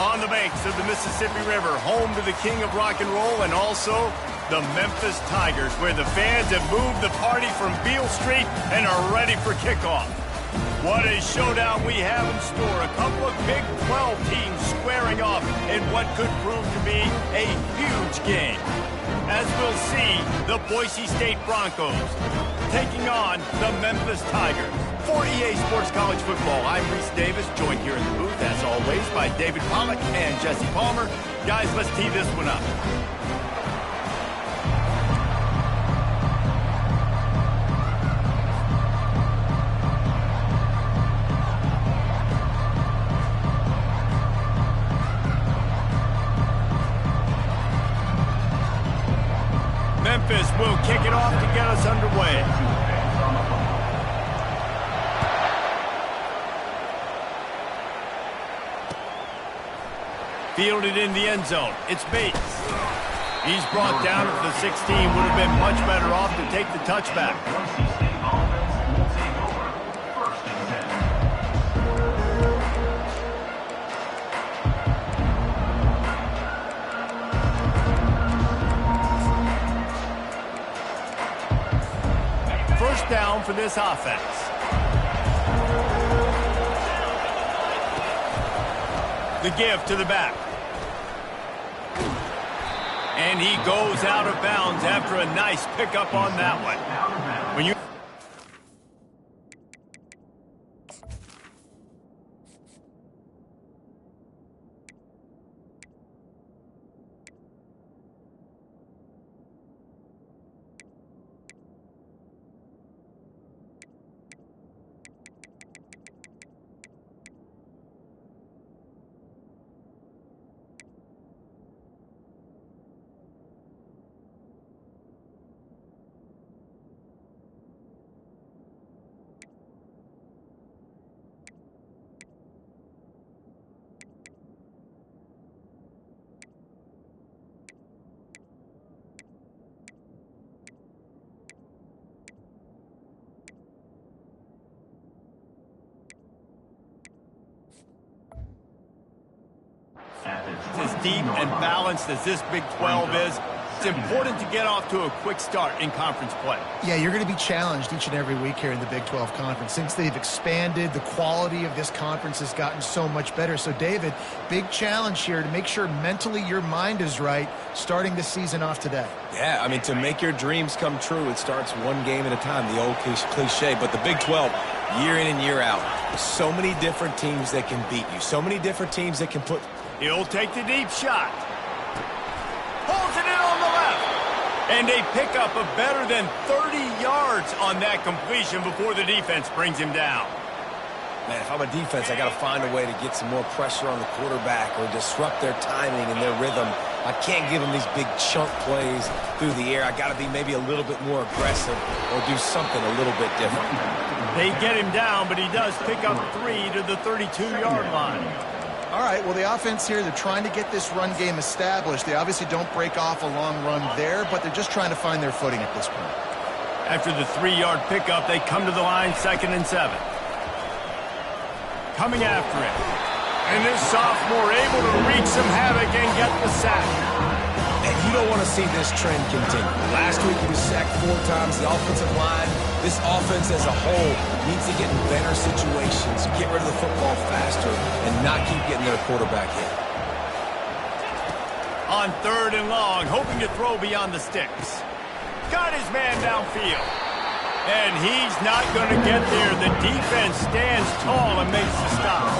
On the banks of the Mississippi River, home to the king of rock and roll and also the Memphis Tigers, where the fans have moved the party from Beale Street and are ready for kickoff. What a showdown we have in store. A couple of Big 12 teams squaring off in what could prove to be a huge game. As we'll see, the Boise State Broncos taking on the Memphis Tigers. For EA Sports College Football, I'm Reese Davis, joined here in the booth, as always, by David Pollack and Jesse Palmer. Guys, let's tee this one up. Memphis will kick it off to get us underway. Fielded in the end zone. It's Bates. He's brought down at the 16. Would have been much better off to take the touchback. First down for this offense. The give to the back. And he goes out of bounds after a nice pickup on that one. When you as deep and balanced as this Big 12 is, it's important to get off to a quick start in conference play. Yeah, you're going to be challenged each and every week here in the Big 12 Conference. Since they've expanded, the quality of this conference has gotten so much better. So, David, big challenge here to make sure mentally your mind is right starting the season off today. Yeah, I mean, to make your dreams come true, it starts one game at a time, the old cliche. But the Big 12, year in and year out, so many different teams that can beat you, so many different teams that can put... He'll take the deep shot. Pulls it in on the left. And a pickup of better than 30 yards on that completion before the defense brings him down. Man, if I'm a defense, I got to find a way to get some more pressure on the quarterback or disrupt their timing and their rhythm. I can't give them these big chunk plays through the air. I got to be maybe a little bit more aggressive or do something a little bit different. They get him down, but he does pick up 3 to the 32-yard line. All right, well, the offense here, they're trying to get this run game established. They obviously don't break off a long run there, but they're just trying to find their footing at this point. After the 3-yard pickup, they come to the line 2nd and 7. Coming after him. And this sophomore able to wreak some havoc and get the sack. And you don't want to see this trend continue. Last week he was sacked 4 times. The offensive line, this offense as a whole needs to get in better situations, get rid of the football faster, and not keep getting their quarterback hit. On 3rd and long, hoping to throw beyond the sticks. Got his man downfield. And he's not going to get there. The defense stands tall and makes the stop.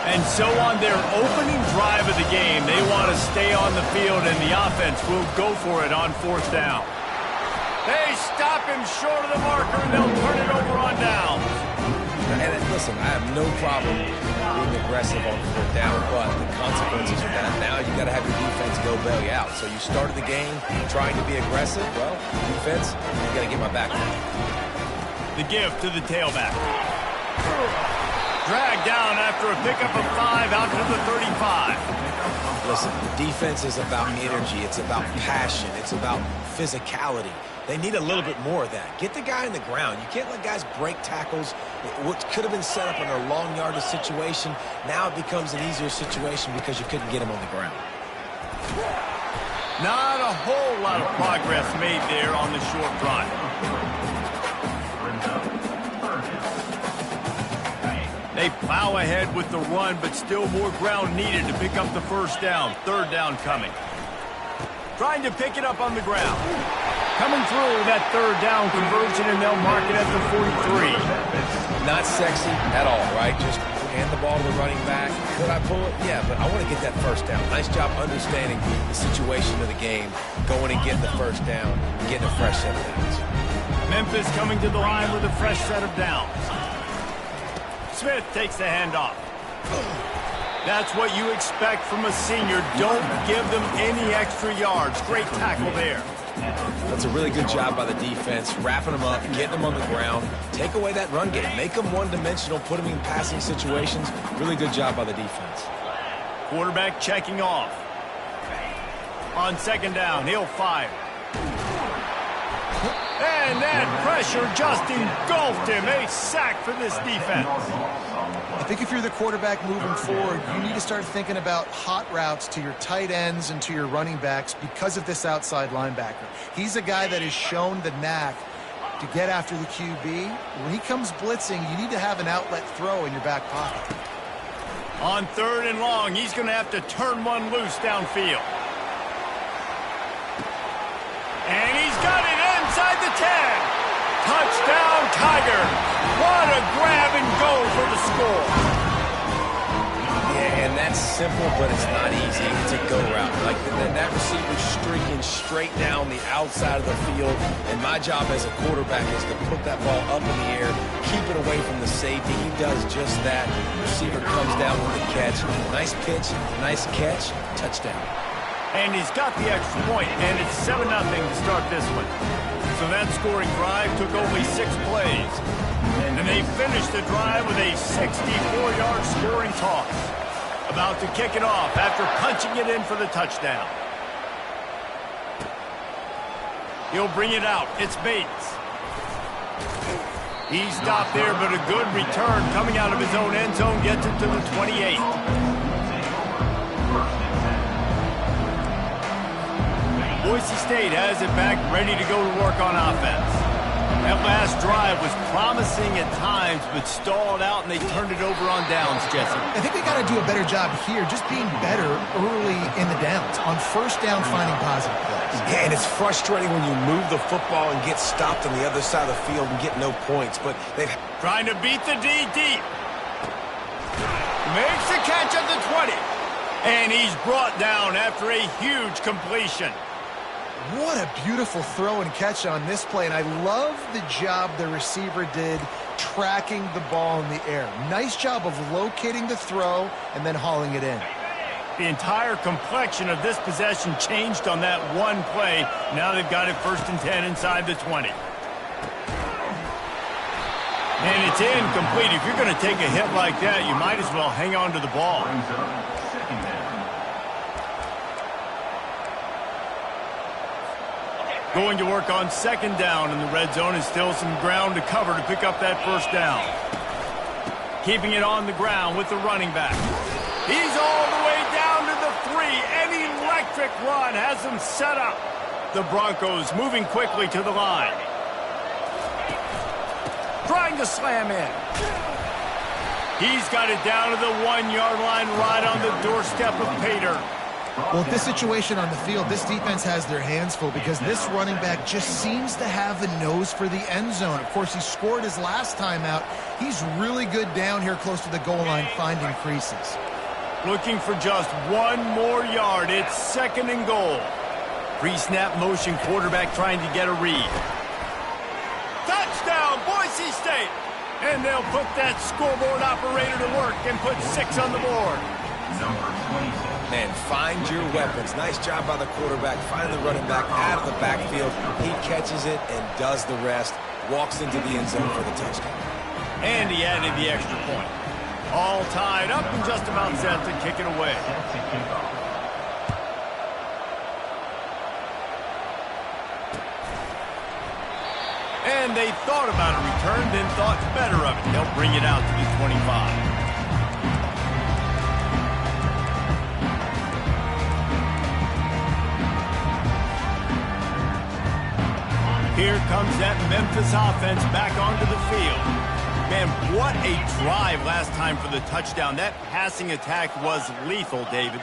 And so on their opening drive of the game, they want to stay on the field, and the offense will go for it on 4th down. They stop him short of the marker, and they'll turn it over on downs. And listen, I have no problem being aggressive on 4th down, but the consequences of that, now you got to have your defense go bail you out. So you started the game trying to be aggressive. Well, defense, you got to get my back down. The give to the tailback. Dragged down after a pickup of 5 out to the 35. Listen, the defense is about energy. It's about passion. It's about physicality. They need a little bit more of that. Get the guy on the ground. You can't let guys break tackles. What could have been set up in a long yardage situation, now it becomes an easier situation because you couldn't get him on the ground. Not a whole lot of progress made there on the short run. They plow ahead with the run, but still more ground needed to pick up the first down. Third down coming. Trying to pick it up on the ground. Coming through that third down conversion, and they'll mark it at the 43. Not sexy at all, right? Just hand the ball to the running back. Could I pull it? Yeah, but I want to get that first down. Nice job understanding the situation of the game, going and getting the first down, and getting a fresh set of downs. Memphis coming to the line with a fresh set of downs. Smith takes the handoff. That's what you expect from a senior. Don't give them any extra yards. Great tackle there. That's a really good job by the defense, wrapping them up, getting them on the ground. Take away that run game. Make them one-dimensional, put them in passing situations. Really good job by the defense. Quarterback checking off. On second down, he'll fire. And that pressure just engulfed him. A sack for this defense. I think if you're the quarterback moving forward, you need to start thinking about hot routes to your tight ends and to your running backs because of this outside linebacker. He's a guy that has shown the knack to get after the QB. When he comes blitzing, you need to have an outlet throw in your back pocket. On third and long, he's going to have to turn one loose downfield. And he's got it inside the 10. Touchdown, Tiger. What a grab and go for the score. Yeah, and that's simple, but it's not easy. It's a go route. Like that receiver's streaking straight down the outside of the field, and my job as a quarterback is to put that ball up in the air, keep it away from the safety. He does just that. Receiver comes down with the catch. Nice pitch, nice catch, touchdown. And he's got the extra point, and it's 7-0 to start this one. So that scoring drive took only 6 plays. And they finished the drive with a 64-yard scoring toss. About to kick it off after punching it in for the touchdown. He'll bring it out. It's Bates. He stopped there, but a good return coming out of his own end zone gets it to the 28. Boise State has it back, ready to go to work on offense. That last drive was promising at times, but stalled out, and they turned it over on downs, Jesse. I think they got to do a better job here, just being better early in the downs. On first down, finding positive plays. Yeah, and it's frustrating when you move the football and get stopped on the other side of the field and get no points, but they've... Trying to beat the D deep. Makes the catch at the 20. And he's brought down after a huge completion. What a beautiful throw and catch on this play, and I love the job the receiver did tracking the ball in the air. Nice job of locating the throw and then hauling it in. The entire complexion of this possession changed on that one play. Now they've got it 1st and 10 inside the 20. And it's incomplete. If you're going to take a hit like that, you might as well hang on to the ball. Going to work on second down in the red zone, and still some ground to cover to pick up that first down. Keeping it on the ground with the running back. He's all the way down to the 3. An electric run has him set up. The Broncos moving quickly to the line. Trying to slam in. He's got it down to the 1-yard line, right on the doorstep of Pater. Well, this situation on the field, this defense has their hands full because this running back just seems to have the nose for the end zone. Of course, he scored his last time out. He's really good down here close to the goal line, finding creases. Looking for just 1 more yard. It's 2nd and goal. Pre-snap motion, quarterback trying to get a read. Touchdown, Boise State! And they'll put that scoreboard operator to work and put 6 on the board. Number 26. Man, find your weapons. Nice job by the quarterback. Finding the running back out of the backfield. He catches it and does the rest. Walks into the end zone for the touchdown. And he added the extra point. All tied up and just about set to kick it away. And they thought about a return, then thought better of it. They'll bring it out to the 25. Here comes that Memphis offense back onto the field. Man, what a drive last time for the touchdown. That passing attack was lethal, David.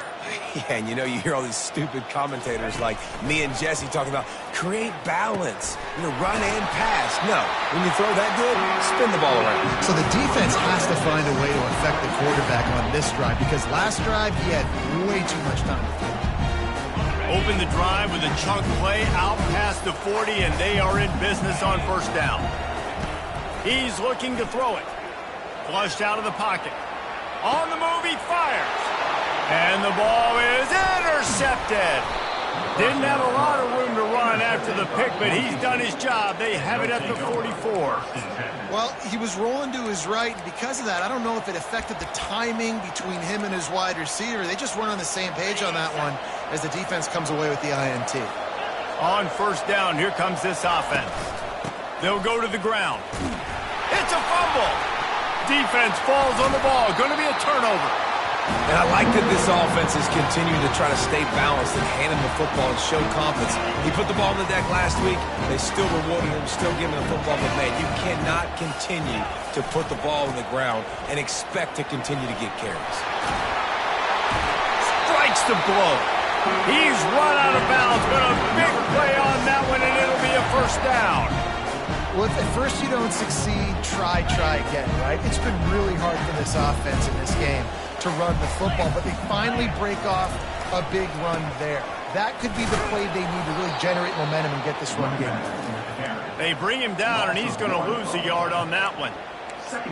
Yeah, and you hear all these stupid commentators like me and Jesse talking about create balance, run and pass. No, when you throw that good, spin the ball around. So the defense has to find a way to affect the quarterback on this drive because last drive he had way too much time to throw. Open the drive with a chunk play out past the 40, and they are in business on first down. He's looking to throw it. Flushed out of the pocket. On the move, he fires. And the ball is intercepted. Didn't have a lot of room to run after the pick, but he's done his job. They have it at the 44. Well, he was rolling to his right, and because of that, I don't know if it affected the timing between him and his wide receiver. They just weren't on the same page on that one as the defense comes away with the INT. On first down, here comes this offense. They'll go to the ground. It's a fumble. Defense falls on the ball. Going to be a turnover. And I like that this offense is continuing to try to stay balanced and hand him the football and show confidence. He put the ball on the deck last week. They still rewarded him, still giving him the football. But, man, you cannot continue to put the ball on the ground and expect to continue to get carries. Strikes the blow. He's run out of bounds, but a big play on that one, and it'll be a first down. Well, if at first you don't succeed, try again, right? It's been really hard for this offense in this game to run the football, but they finally break off a big run there. That could be the play they need to really generate momentum and get this run game. They bring him down, and he's going to lose a yard on that one.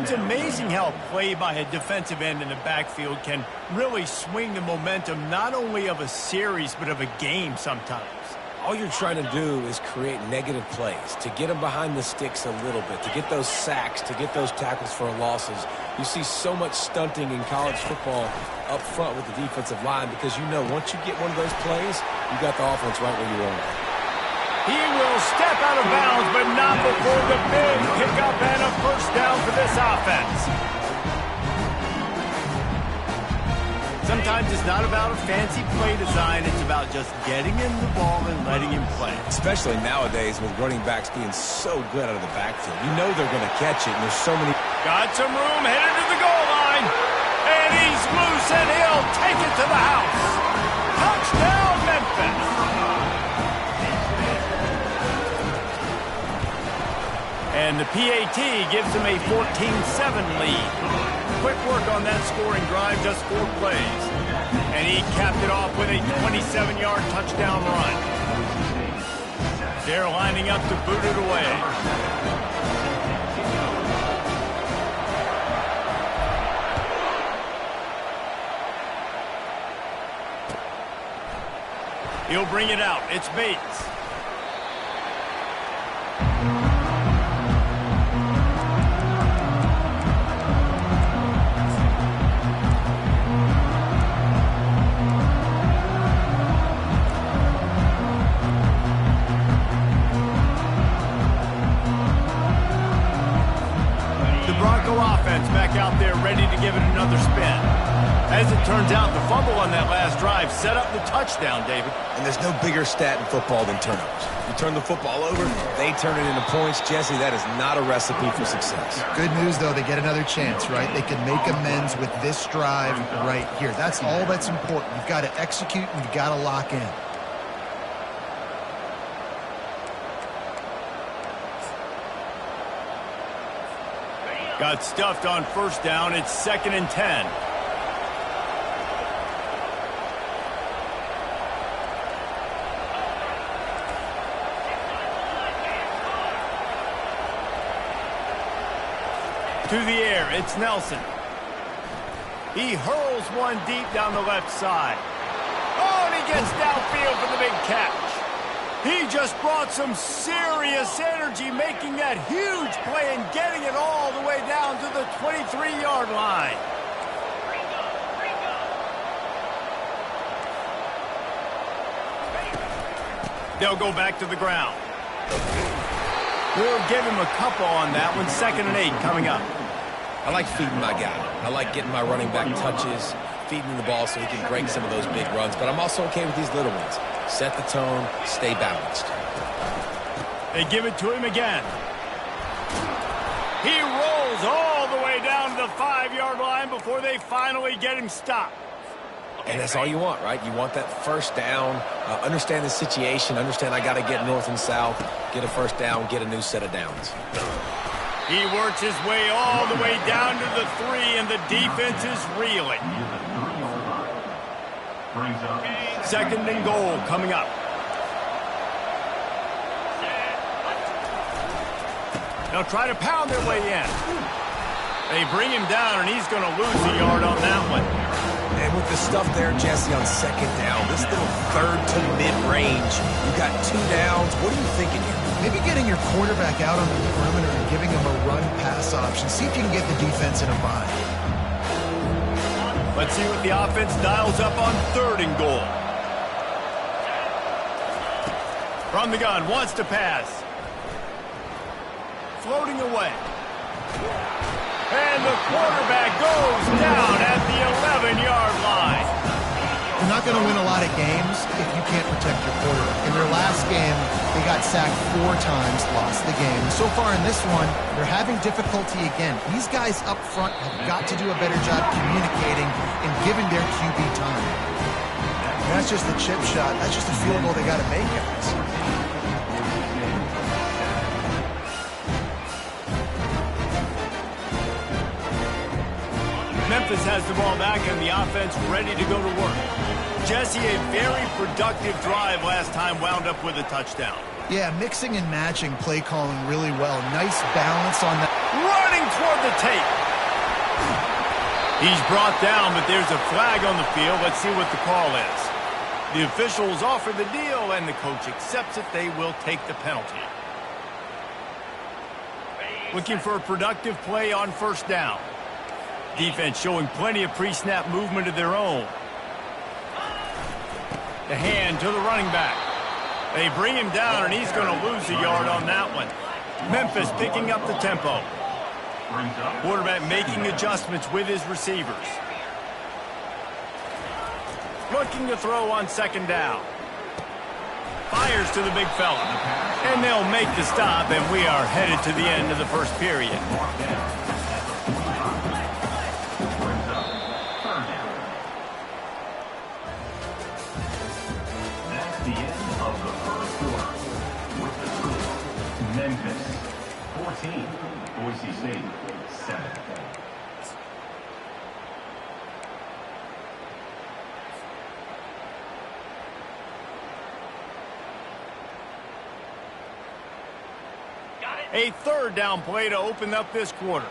It's amazing how a play by a defensive end in the backfield can really swing the momentum not only of a series but of a game sometimes. All you're trying to do is create negative plays, to get them behind the sticks a little bit, to get those sacks, to get those tackles for losses. You see so much stunting in college football up front with the defensive line because once you get one of those plays, you got the offense right where you want it. He will step out of bounds, but not before the big pickup and a first down for this offense. Sometimes it's not about a fancy play design. It's about just getting him the ball and letting him play. Especially nowadays with running backs being so good out of the backfield. They're going to catch it, and there's so many. Got some room, headed to the goal line. And he's loose, and he'll take it to the house. Touchdown, Memphis. And the PAT gives him a 14-7 lead. Quick work on that scoring drive, just 4 plays. And he capped it off with a 27-yard touchdown run. They're lining up to boot it away. He'll bring it out. It's Bates. Back out there ready to give it another spin. As it turns out, the fumble on that last drive set up the touchdown, David. And there's no bigger stat in football than turnovers. You turn the football over, they turn it into points. Jesse, that is not a recipe for success. Good news, though, they get another chance, right? They can make amends with this drive right here. That's all that's important. You've got to execute and you've got to lock in. Got stuffed on first down. It's 2nd and 10. To the air, it's Nelson. He hurls one deep down the left side. Oh, and he gets downfield for the big catch. He just brought some serious energy, making that huge play and getting it all the way down to the 23-yard line. They'll go back to the ground. We'll give him a couple on that one. 2nd and 8 coming up. I like feeding my guy. I like getting my running back touches, feeding the ball so he can break some of those big runs. But I'm also okay with these little ones. Set the tone, stay balanced. They give it to him again. He rolls all the way down to the 5-yard line before they finally get him stopped. And that's all you want, right? You want that first down, understand the situation, understand I got to get north and south, get a first down, get a new set of downs. He works his way all the way down to the 3, and the defense is reeling. 2nd and goal coming up. They'll try to pound their way in. They bring him down, and he's going to lose a yard on that one. And with the stuff there, Jesse, on 2nd down, this little 3rd to mid-range, you got 2 downs. What are you thinking here? Maybe getting your quarterback out on the perimeter and giving him a run-pass option. See if you can get the defense in a bind. Let's see what the offense dials up on 3rd and goal. From the gun, wants to pass. Floating away. And the quarterback goes down at the 11-yard line. You're not going to win a lot of games if you can't protect your quarterback. In their last game, they got sacked 4 times, lost the game. And so far in this one, they're having difficulty again. These guys up front have got to do a better job communicating and giving their QB time. And that's just a chip shot. That's just a field goal they got to make, guys. Memphis has the ball back and the offense ready to go to work. Jesse, a very productive drive last time, wound up with a touchdown. Yeah, mixing and matching play calling really well. Nice balance on that. Running toward the tape. He's brought down, but there's a flag on the field. Let's see what the call is. The officials offer the deal, and the coach accepts it. They will take the penalty. Looking for a productive play on 1st down. Defense showing plenty of pre-snap movement of their own. The hand to the running back. They bring him down, and he's going to lose a yard on that one. Memphis picking up the tempo. Quarterback making adjustments with his receivers. Looking to throw on 2nd down. Fires to the big fella. And they'll make the stop, and we are headed to the end of the 1st period. Memphis 14, Boise State 7. A 3rd down play to open up this quarter.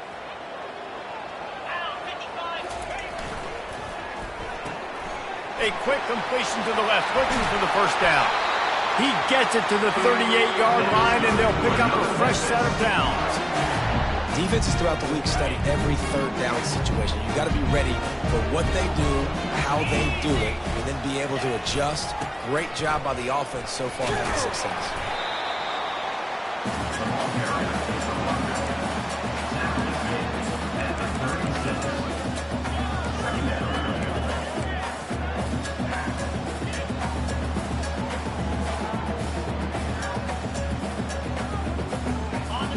A quick completion to the left, looking for the 1st down. He gets it to the 38-yard line, and they'll pick up a fresh set of downs. Defenses throughout the week study every 3rd down situation. You got to be ready for what they do, how they do it, and then be able to adjust. Great job by the offense so far having success.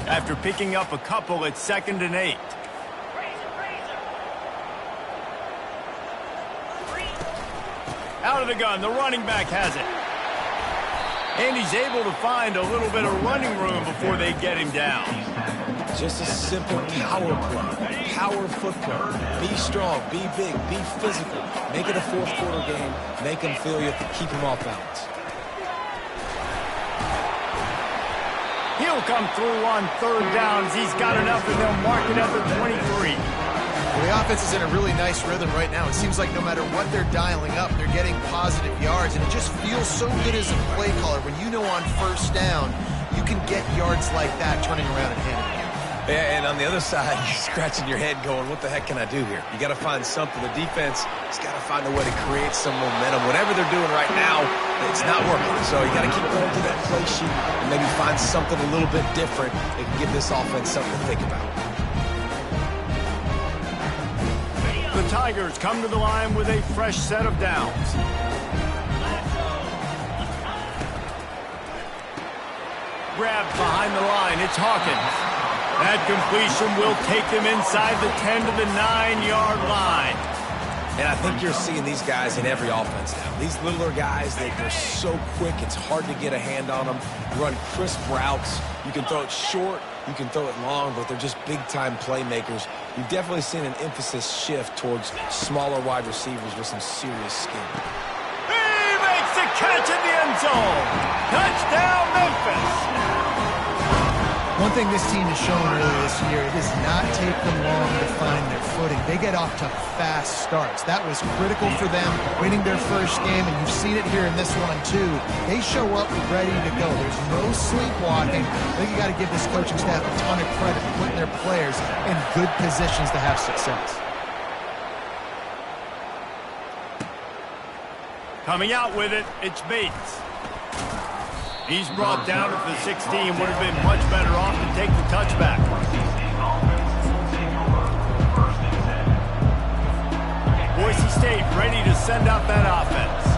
After picking up a couple at 2nd and 8. Out of the gun, the running back has it. And he's able to find a little bit of running room before they get him down. Just a simple power play, power football. Be strong, be big, be physical. Make it a 4th quarter game. Make them feel you, keep them off balance. He'll come through on 3rd downs. He's got enough, and they'll mark it at the 23. Well, the offense is in a really nice rhythm right now. It seems like no matter what they're dialing up, they're getting positive yards, and it just feels so good as a play caller when you know on 1st down you can get yards like that turning around and handing it. Yeah, and on the other side, you're scratching your head going, what the heck can I do here? You got to find something. The defense has got to find a way to create some momentum. Whatever they're doing right now, it's not working. So you got to keep going through that play sheet and maybe find something a little bit different that can give this offense something to think about. The Tigers come to the line with a fresh set of downs. Grabbed behind the line. It's Hawkins. That completion will take them inside the 10 to the 9-yard line. And I think you're seeing these guys in every offense now. These littler guys, they're so quick, it's hard to get a hand on them. Run crisp routes. You can throw it short, you can throw it long, but they're just big-time playmakers. You've definitely seen an emphasis shift towards smaller wide receivers with some serious skill. He makes the catch in the end zone. Touchdown, Memphis. One thing this team has shown earlier this year, it does not take them long to find their footing. They get off to fast starts. That was critical for them, winning their first game, and you've seen it here in this one, too. They show up ready to go. There's no sleepwalking. I think you got to give this coaching staff a ton of credit for putting their players in good positions to have success. Coming out with it, it's Bates. He's brought down at the 16. Would have been much better off to take the touchback. Boise State ready to send out that offense.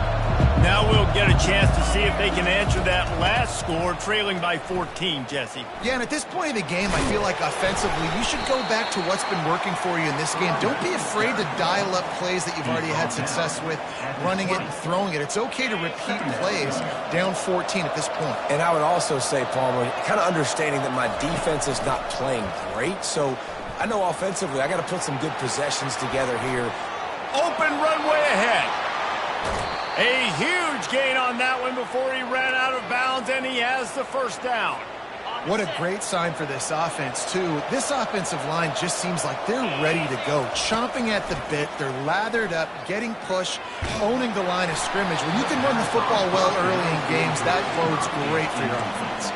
Now we'll get a chance to see if they can answer that last score, trailing by 14, Jesse. Yeah, and at this point in the game, I feel like offensively, you should go back to what's been working for you in this game. Don't be afraid to dial up plays that you've already had success with, running it and throwing it. It's okay to repeat plays down 14 at this point. And I would also say, Palmer, kind of understanding that my defense is not playing great, so I know offensively I got to put some good possessions together here. Open runway ahead. A huge gain on that one before he ran out of bounds, and he has the first down. What a great sign for this offense, too. This offensive line just seems like they're ready to go. Chomping at the bit, they're lathered up, getting pushed, owning the line of scrimmage. When you can run the football well early in games, that bodes great for your offense.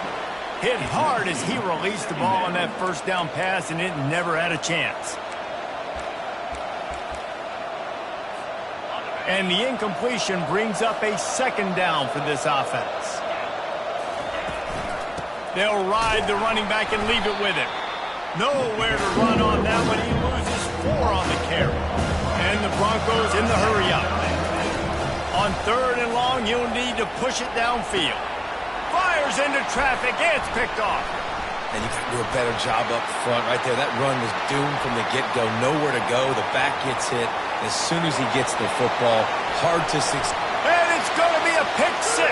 Hit hard as he released the ball on that first down pass, and it never had a chance. And the incompletion brings up a second down for this offense. They'll ride the running back and leave it with him. Nowhere to run on that one. He loses 4 on the carry. And the Broncos in the hurry-up. On 3rd and long, he'll need to push it downfield. Fires into traffic. It's picked off. And you got to do a better job up front right there. That run was doomed from the get-go. Nowhere to go. The back gets hit as soon as he gets the football. Hard to succeed. And it's going to be a pick 6.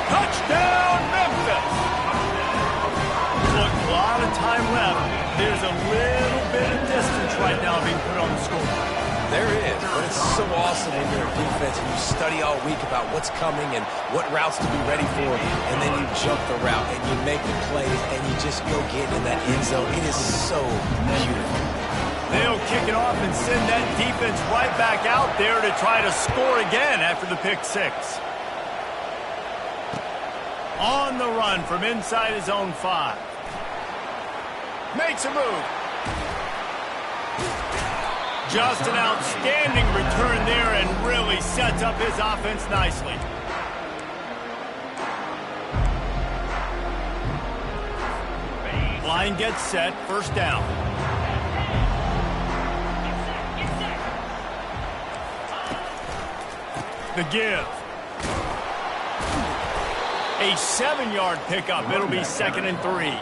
Touchdown, Memphis. Look, a lot of time left. There's a little bit of distance right now being put on the scoreboard. There is, but it's so awesome when you're a defense and you study all week about what's coming and what routes to be ready for, and then you jump the route and you make the plays and you just go get in that end zone. It is so beautiful. They'll kick it off and send that defense right back out there to try to score again after the pick 6. On the run from inside his own 5. Makes a move. Just an outstanding return there and really sets up his offense nicely. Line gets set, first down. The give. A 7-yard pickup. It'll be 2nd and 3.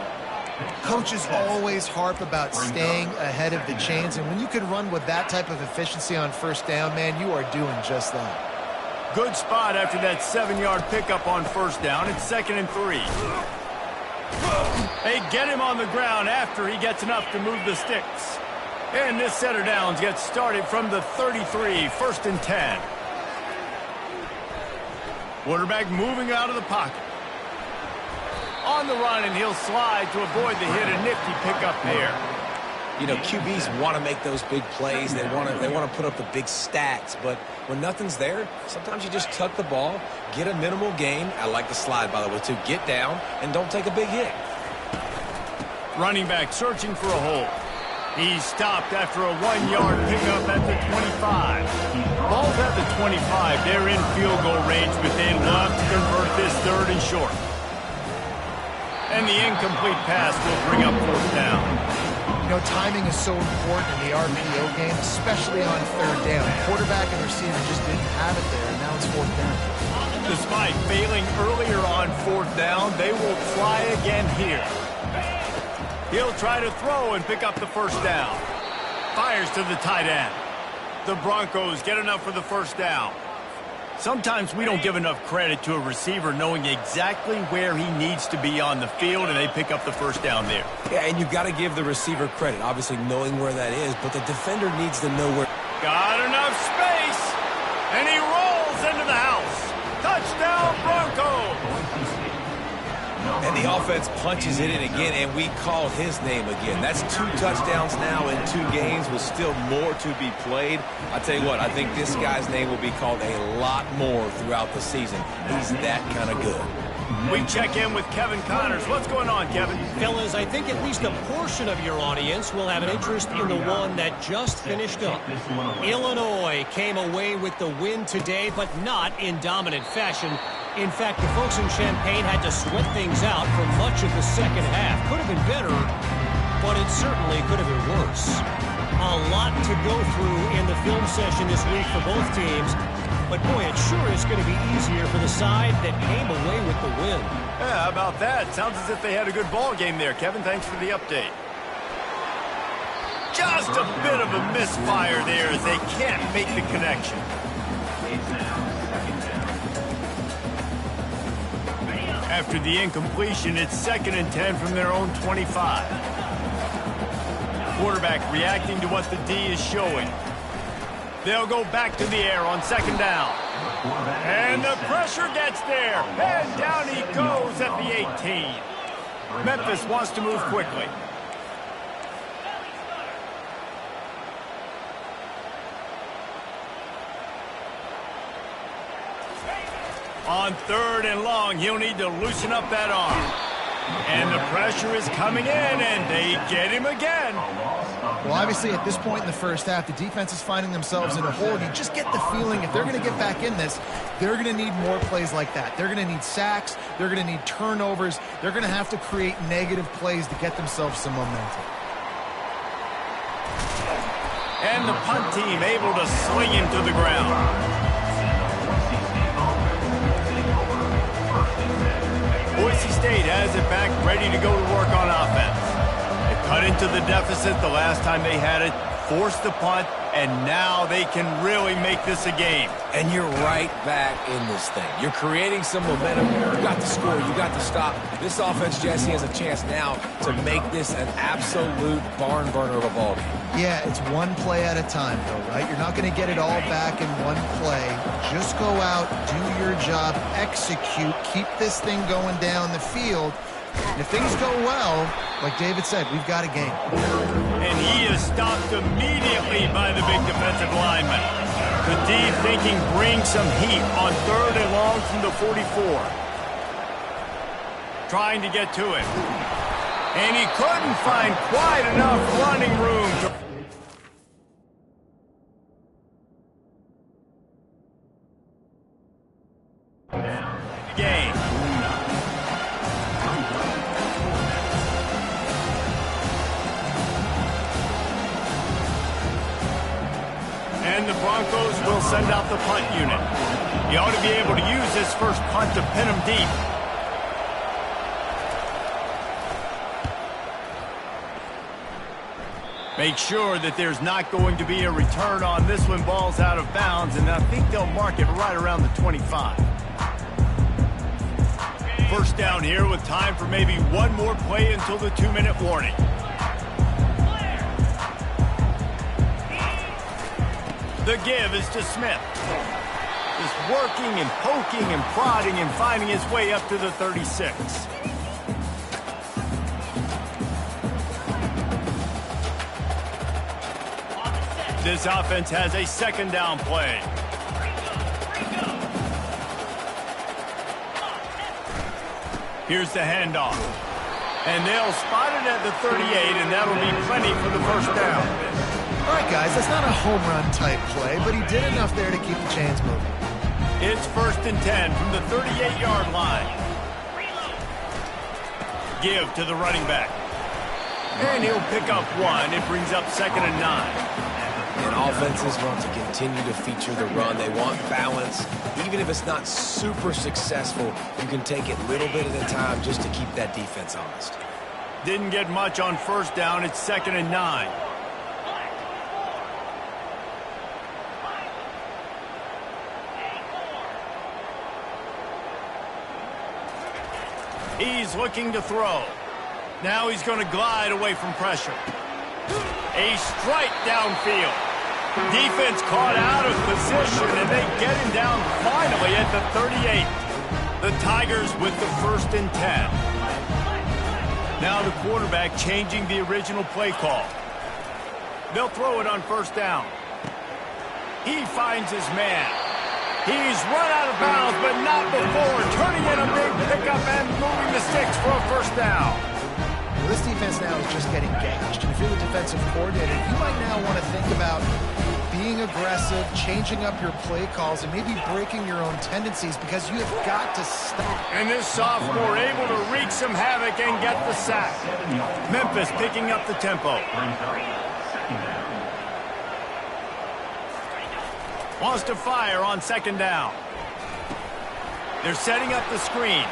Coaches always harp about staying ahead of the chains, and when you can run with that type of efficiency on first down, man, you are doing just that. Good spot after that 7-yard pickup on first down. It's 2nd and 3. They get him on the ground after he gets enough to move the sticks. And this set of downs gets started from the 33, 1st and 10. Quarterback moving out of the pocket. On the run, and he'll slide to avoid the hit. A nifty pickup there. You know, QBs want to make those big plays. They want to put up the big stats. But when nothing's there, sometimes you just tuck the ball, get a minimal gain. I like the slide, by the way, too. Get down and don't take a big hit. Running back searching for a hole. He's stopped after a 1-yard pickup at the 25. Ball's at the 25. They're in field goal range, but they love to convert this 3rd and short. And the incomplete pass will bring up 4th down. You know, timing is so important in the RPO game, especially on 3rd down. Quarterback and receiver just didn't have it there, and now it's 4th down. Despite failing earlier on 4th down, they will try again here. He'll try to throw and pick up the 1st down. Fires to the tight end. The Broncos get enough for the 1st down. Sometimes we don't give enough credit to a receiver knowing exactly where he needs to be on the field, and they pick up the 1st down there. Yeah, and you've got to give the receiver credit, obviously knowing where that is, but the defender needs to know where. Got enough space, and he rolls into the house. Touchdown, Broncos! And the offense punches it in again, and we call his name again. That's 2 touchdowns now in 2 games with still more to be played. I tell you what, I think this guy's name will be called a lot more throughout the season. He's that kind of good. We check in with Kevin Connors. What's going on, Kevin? Fellas, I think at least a portion of your audience will have an interest in the one that just finished up. Illinois came away with the win today, but not in dominant fashion. In fact, the folks in Champaign had to sweat things out for much of the second half. Could have been better, but it certainly could have been worse. A lot to go through in the film session this week for both teams. But boy, it sure is going to be easier for the side that came away with the win. Yeah, how about that? Sounds as if they had a good ball game there. Kevin, thanks for the update. Just a bit of a misfire there as they can't make the connection. After the incompletion, it's 2nd and 10 from their own 25. Quarterback reacting to what the D is showing. They'll go back to the air on 2nd down. And the pressure gets there. And down he goes at the 18. Memphis wants to move quickly. On 3rd and long, he'll need to loosen up that arm. And the pressure is coming in, and they get him again. Well, obviously, at this point in the first half, the defense is finding themselves in a hole. And you just get the feeling if they're going to get back in this, they're going to need more plays like that. They're going to need sacks. They're going to need turnovers. They're going to have to create negative plays to get themselves some momentum. And the punt team able to sling him to the ground. Boise State has it back, ready to go to work on offense. They cut into the deficit the last time they had it, forced the punt, and now they can really make this a game. And you're right back in this thing. You're creating some momentum. You got to score. You got to stop. This offense, Jesse, has a chance now to make this an absolute barn burner of a ball game. Yeah, it's one play at a time, though, right? You're not going to get it all back in one play. Just go out, do your job, execute, keep this thing going down the field. And if things go well, like David said, we've got a game. And he is stopped immediately by the big defensive lineman. The D thinking bring some heat on 3rd and long from the 44. Trying to get to it. And he couldn't find quite enough running room to... game. And the Broncos will send out the punt unit. He ought to be able to use this first punt to pin him deep. Make sure that there's not going to be a return on this one. Ball's out of bounds, and I think they'll mark it right around the 25. First down here with time for maybe one more play until the 2-minute warning. The give is to Smith. Just working and poking and prodding and finding his way up to the 36. This offense has a 2nd down play. Here's the handoff. And they'll spot it at the 38, and that'll be plenty for the first down. All right, guys, that's not a home run type play, but he did enough there to keep the chains moving. It's 1st and 10 from the 38-yard line. Give to the running back. And he'll pick up 1. It brings up 2nd and 9. And offenses want to continue to feature the run. They want balance. Even if it's not super successful, you can take it little bit at a time just to keep that defense honest. Didn't get much on 1st down. It's 2nd and 9. He's looking to throw. Now he's going to glide away from pressure. A strike downfield. Defense caught out of position, and they get him down finally at the 38. The Tigers with the 1st and 10. Now the quarterback changing the original play call. They'll throw it on 1st down. He finds his man. He's run out of bounds, but not before turning in a big pickup and moving the sticks for a 1st down. Well, this defense now is just getting gashed. And if you're the defensive coordinator, you might now want to think about being aggressive, changing up your play calls, and maybe breaking your own tendencies because you have got to stop. And this sophomore able to wreak some havoc and get the sack. Memphis picking up the tempo. Wants to fire on 2nd down. They're setting up the screen.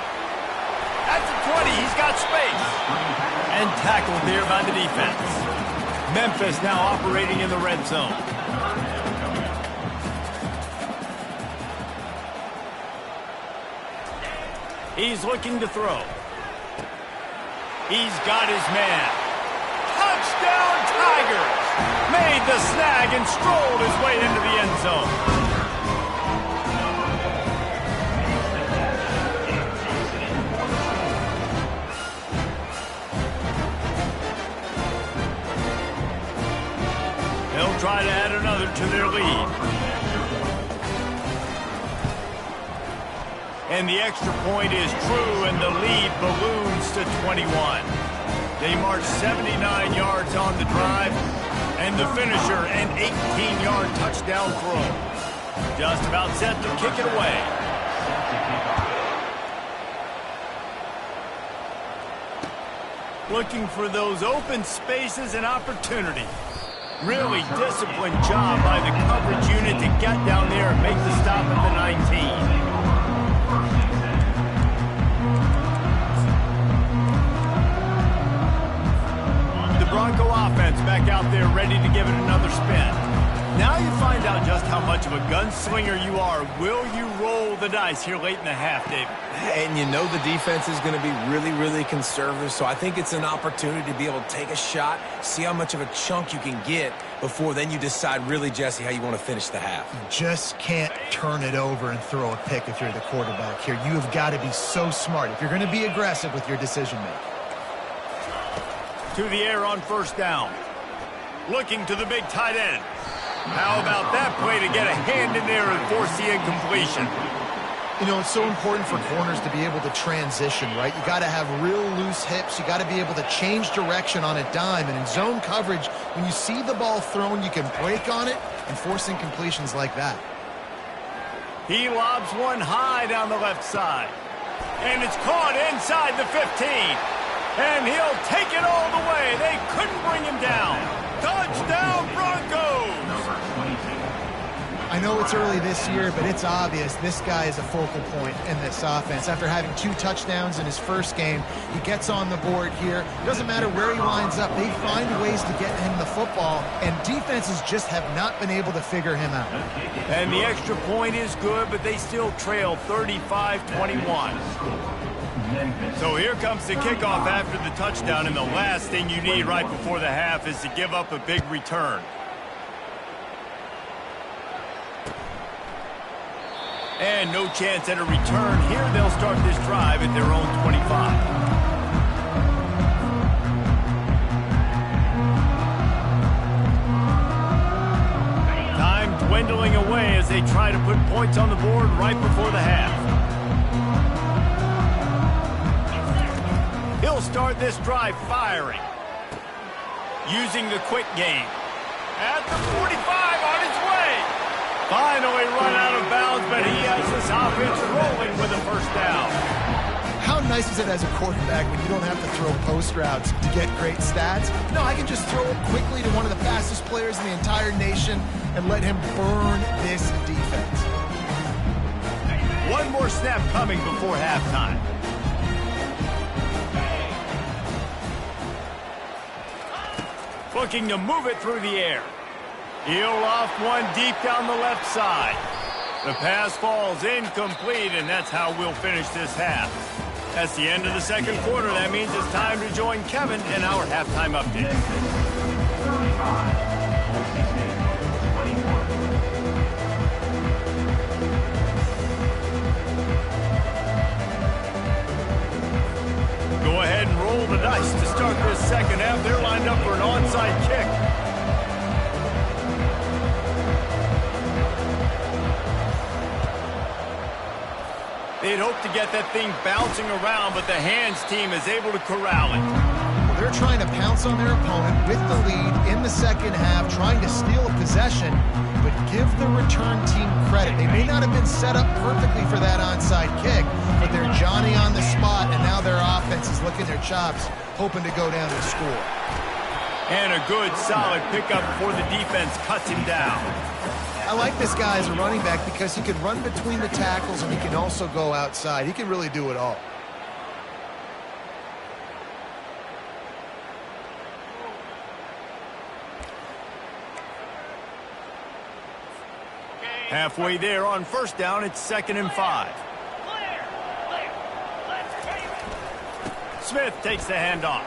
At the 20, he's got space. And tackled there by the defense. Memphis now operating in the red zone. He's looking to throw. He's got his man. Touchdown Tigers! Made the snag and strolled his way into the end zone. They'll try to add another to their lead. And the extra point is true, and the lead balloons to 21. They march 79 yards on the drive, and the finisher, an 18-yard touchdown throw. Just about set to kick it away. Looking for those open spaces and opportunities. Really disciplined job by the coverage unit to get down there and make the stop at the 19. Bronco offense back out there ready to give it another spin. Now you find out just how much of a gunslinger you are. Will you roll the dice here late in the half, David? And you know the defense is going to be really, really conservative, so I think it's an opportunity to be able to take a shot, see how much of a chunk you can get before then you decide really, Jesse, how you want to finish the half. You just can't turn it over and throw a pick if you're the quarterback here. You have got to be so smart if you're going to be aggressive with your decision-making. To the air on 1st down. Looking to the big tight end. How about that play to get a hand in there and force the incompletion? You know, it's so important for corners to be able to transition, right? You got to have real loose hips. You got to be able to change direction on a dime. And in zone coverage, when you see the ball thrown, you can break on it and force incompletions like that. He lobs one high down the left side. And it's caught inside the 15. And he'll take it all the way. They couldn't bring him down. Touchdown, Broncos! I know it's early this year, but it's obvious this guy is a focal point in this offense. After having 2 touchdowns in his first game, he gets on the board here. Doesn't matter where he lines up. They find ways to get him the football, and defenses just have not been able to figure him out. And the extra point is good, but they still trail 35-21. So here comes the kickoff after the touchdown, and the last thing you need right before the half is to give up a big return. And no chance at a return. Here they'll start this drive at their own 25. Time dwindling away as they try to put points on the board right before the half. He'll They'll start this drive firing. Using the quick game. At the 45, on its way. Finally run out of bounds, but he has this offense rolling with a first down. How nice is it as a quarterback when you don't have to throw post routes to get great stats? No, I can just throw it quickly to one of the fastest players in the entire nation and let him burn this defense. One more snap coming before halftime. Looking to move it through the air. He'll loft one deep down the left side. The pass falls incomplete, and that's how we'll finish this half. That's the end of the second quarter. That means it's time to join Kevin in our halftime update. Go ahead and roll the dice to start this second half. They're lined up for an onside kick. They'd hope to get that thing bouncing around, but the hands team is able to corral it. They're trying to pounce on their opponent with the lead in the second half, trying to steal a possession, but give the return team credit. They may not have been set up perfectly for that onside kick, but they're Johnny on the spot, and now their offense is licking their chops, hoping to go down and score. And a good, solid pickup before the defense cuts him down. I like this guy as a running back because he can run between the tackles and he can also go outside. He can really do it all. Halfway there on first down, it's 2nd and 5. Smith takes the handoff.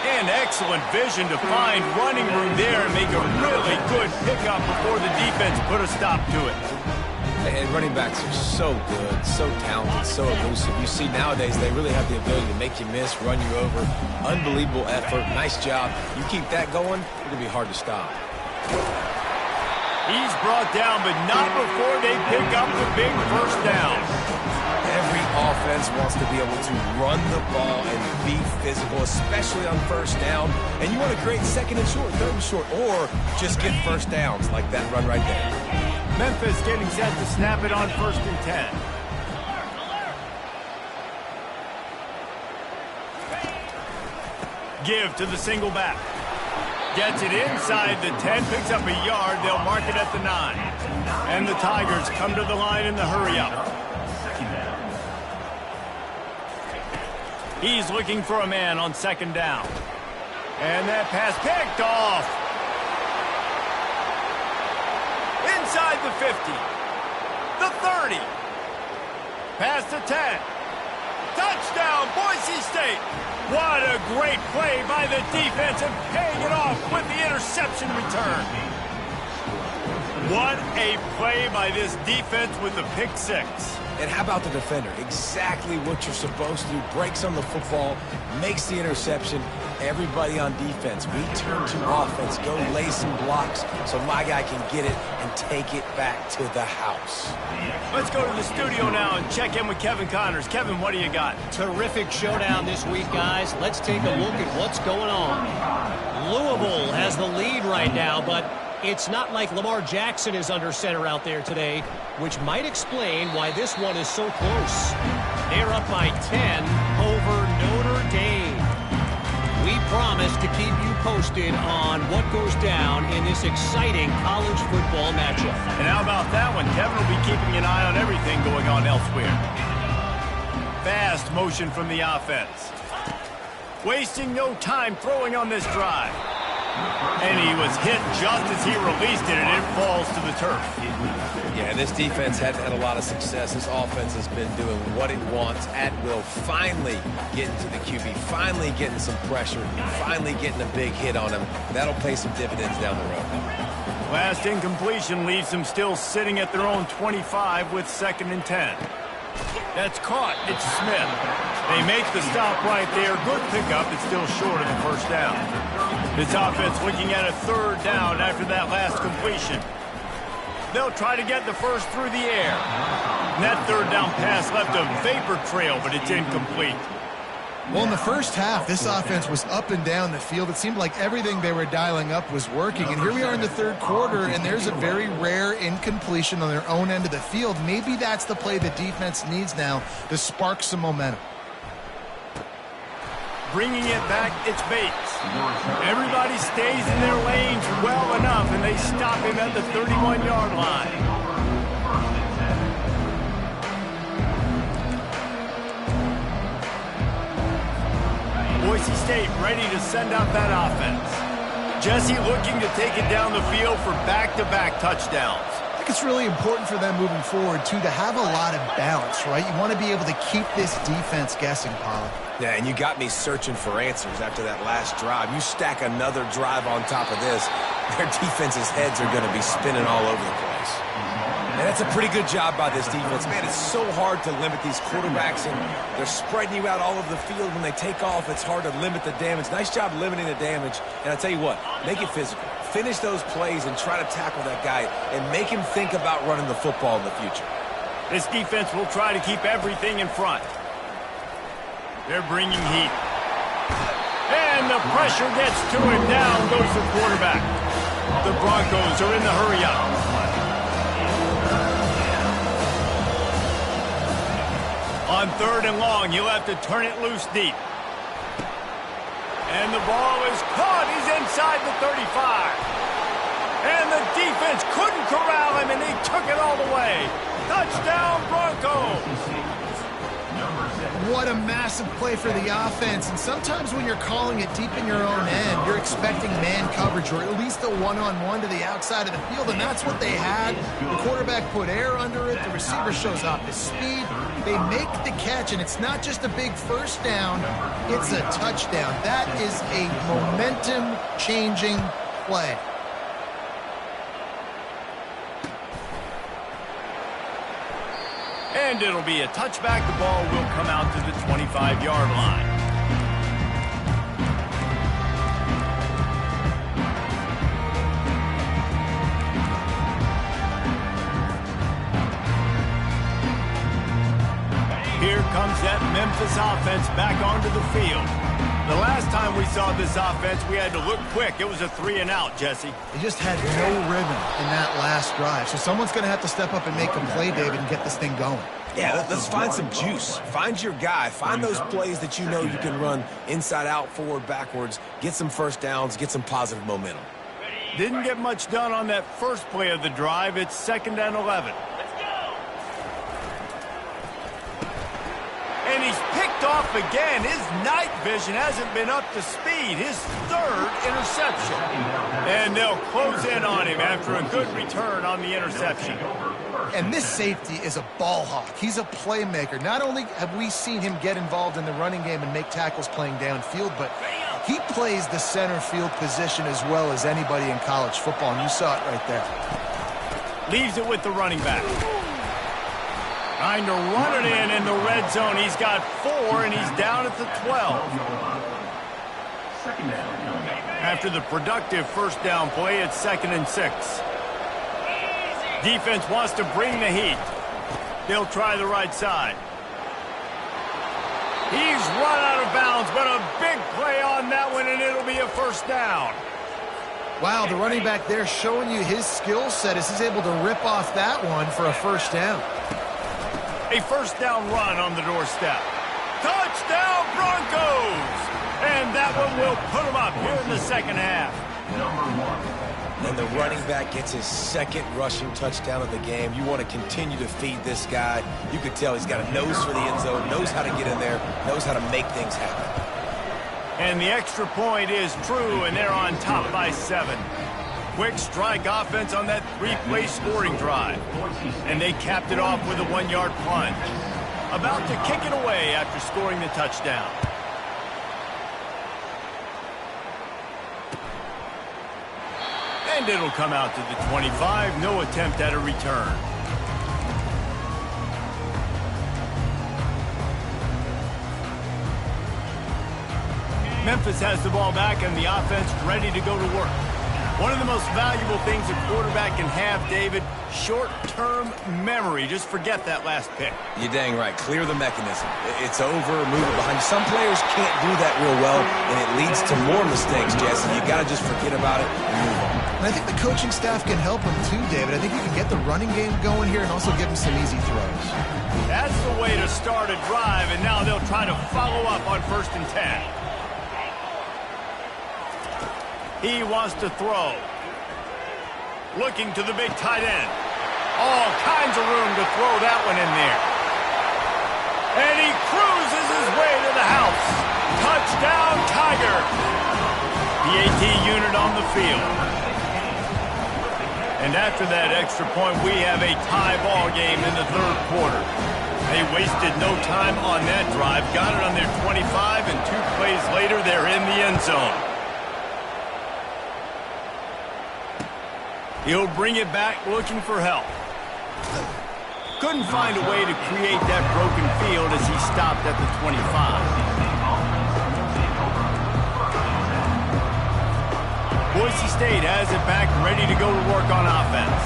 And excellent vision to find running room there and make a really good pickup before the defense put a stop to it. And running backs are so good, so talented, so elusive. You see nowadays they really have the ability to make you miss, run you over. Unbelievable effort. Nice job. You keep that going, it'll be hard to stop. He's brought down, but not before they pick up the big first down. Every offense wants to be able to run the ball and be physical, especially on first down. And you want to create 2nd and short, 3rd and short, or just get first downs like that run right there. Memphis getting set to snap it on 1st and 10. Give to the single back. Gets it inside the 10, picks up a yard. They'll mark it at the 9. And the Tigers come to the line in the hurry-up. He's looking for a man on 2nd down. And that pass picked off. Inside the 50. The 30. Past the 10. Touchdown, Boise State. What a great play by the defense and paying it off with the interception return. What a play by this defense with the pick 6. And how about the defender? Exactly what you're supposed to do. Breaks on the football, makes the interception. Everybody on defense, we turn to offense. Go lay some blocks so my guy can get it and take it back to the house. Let's go to the studio now and check in with Kevin Connors. Kevin, what do you got? Terrific showdown this week, guys. Let's take a look at what's going on. Louisville has the lead right now, but it's not like Lamar Jackson is under center out there today, which might explain why this one is so close. They're up by 10 over Notre Dame. We promise to keep you posted on what goes down in this exciting college football matchup. And how about that one? Kevin will be keeping an eye on everything going on elsewhere. Fast motion from the offense. Wasting no time throwing on this drive. And he was hit just as he released it, and it falls to the turf. Yeah, this defense hadn't had a lot of success. This offense has been doing what it wants at will. Finally getting to the QB, finally getting some pressure, finally getting a big hit on him. That'll pay some dividends down the road. Last incompletion leaves them still sitting at their own 25 with 2nd and 10. That's caught. It's Smith. They make the stop right there. Good pickup. It's still short of the first down. This offense looking at a 3rd down after that last completion. They'll try to get the first through the air. And that third down pass left a vapor trail, but it's incomplete. Well, in the first half, this offense was up and down the field. It seemed like everything they were dialing up was working. And here we are in the third quarter, and there's a very rare incompletion on their own end of the field. Maybe that's the play the defense needs now to spark some momentum. Bringing it back, it's Bates. Everybody stays in their lanes well enough, and they stop him at the 31-yard line. Boise State ready to send out that offense. Jesse looking to take it down the field for back-to-back touchdowns. I think it's really important for them moving forward, too, to have a lot of balance, right? You want to be able to keep this defense guessing, Pollard. Yeah, and you got me searching for answers after that last drive. You stack another drive on top of this, their defense's heads are going to be spinning all over the place. And that's a pretty good job by this defense. Man, it's so hard to limit these quarterbacks, and they're spreading you out all over the field. When they take off, it's hard to limit the damage. Nice job limiting the damage. And I'll tell you what, make it physical. Finish those plays and try to tackle that guy and make him think about running the football in the future. This defense will try to keep everything in front. They're bringing heat. And the pressure gets to him. Down goes the quarterback. The Broncos are in the hurry-up. On 3rd and long, you'll have to turn it loose deep. And the ball is caught. He's inside the 35. And the defense couldn't corral him, and he took it all the way. Touchdown, Broncos. What a massive play for the offense. And sometimes when you're calling it deep in your own end, you're expecting man coverage or at least a one-on-one to the outside of the field, and that's what they had. The quarterback put air under it. The receiver shows off his speed. They make the catch, and it's not just a big first down. It's a touchdown. That is a momentum-changing play. And it'll be a touchback. The ball will come out to the 25-yard line. Here comes that Memphis offense back onto the field. The last time we saw this offense, we had to look quick. It was a 3-and-out, Jesse. They just had no rhythm in that last drive. So someone's going to have to step up and make a play, David, and get this thing going. Yeah, let's find some juice. Find your guy. Find those plays that you know you can run inside out, forward, backwards. Get some first downs. Get some positive momentum. Didn't get much done on that first play of the drive. It's 2nd and 11. And he's picked off again. His night vision hasn't been up to speed. His 3rd interception. And they'll close in on him after a good return on the interception. And this safety is a ball hawk. He's a playmaker. Not only have we seen him get involved in the running game and make tackles playing downfield, but he plays the center field position as well as anybody in college football, and you saw it right there. Leaves it with the running back. Trying to run it in the red zone. He's got 4, and he's down at the 12. After the productive first down play, it's 2nd and 6. Defense wants to bring the heat. They'll try the right side. He's run out of bounds, but a big play on that one, and it'll be a first down. Wow, the running back there showing you his skill set as he's able to rip off that one for a first down. A first down run on the doorstep. Touchdown, Broncos! And that one will put them up here in the second half. And the running back gets his 2nd rushing touchdown of the game. You want to continue to feed this guy. You could tell he's got a nose for the end zone, knows how to get in there, knows how to make things happen. And the extra point is true, and they're on top by 7. Quick strike offense on that 3-play scoring drive. And they capped it off with a 1-yard plunge. About to kick it away after scoring the touchdown. And it'll come out to the 25. No attempt at a return. Memphis has the ball back, and the offense ready to go to work. One of the most valuable things a quarterback can have, David, short-term memory. Just forget that last pick. You're dang right. Clear the mechanism. It's over, move it behind you. Some players can't do that real well, and it leads to more mistakes, Jesse. You got to just forget about it and move on. And I think the coaching staff can help him too, David. I think you can get the running game going here and also give him some easy throws. That's the way to start a drive, and now they'll try to follow up on 1st and 10. He wants to throw. Looking to the big tight end. All kinds of room to throw that one in there. And he cruises his way to the house. Touchdown, Tiger. The AT unit on the field. And after that extra point, we have a tie ball game in the 3rd quarter. They wasted no time on that drive. Got it on their 25, and 2 plays later, they're in the end zone. He'll bring it back looking for help. Couldn't find a way to create that broken field as he stopped at the 25. Boise State has it back, ready to go to work on offense.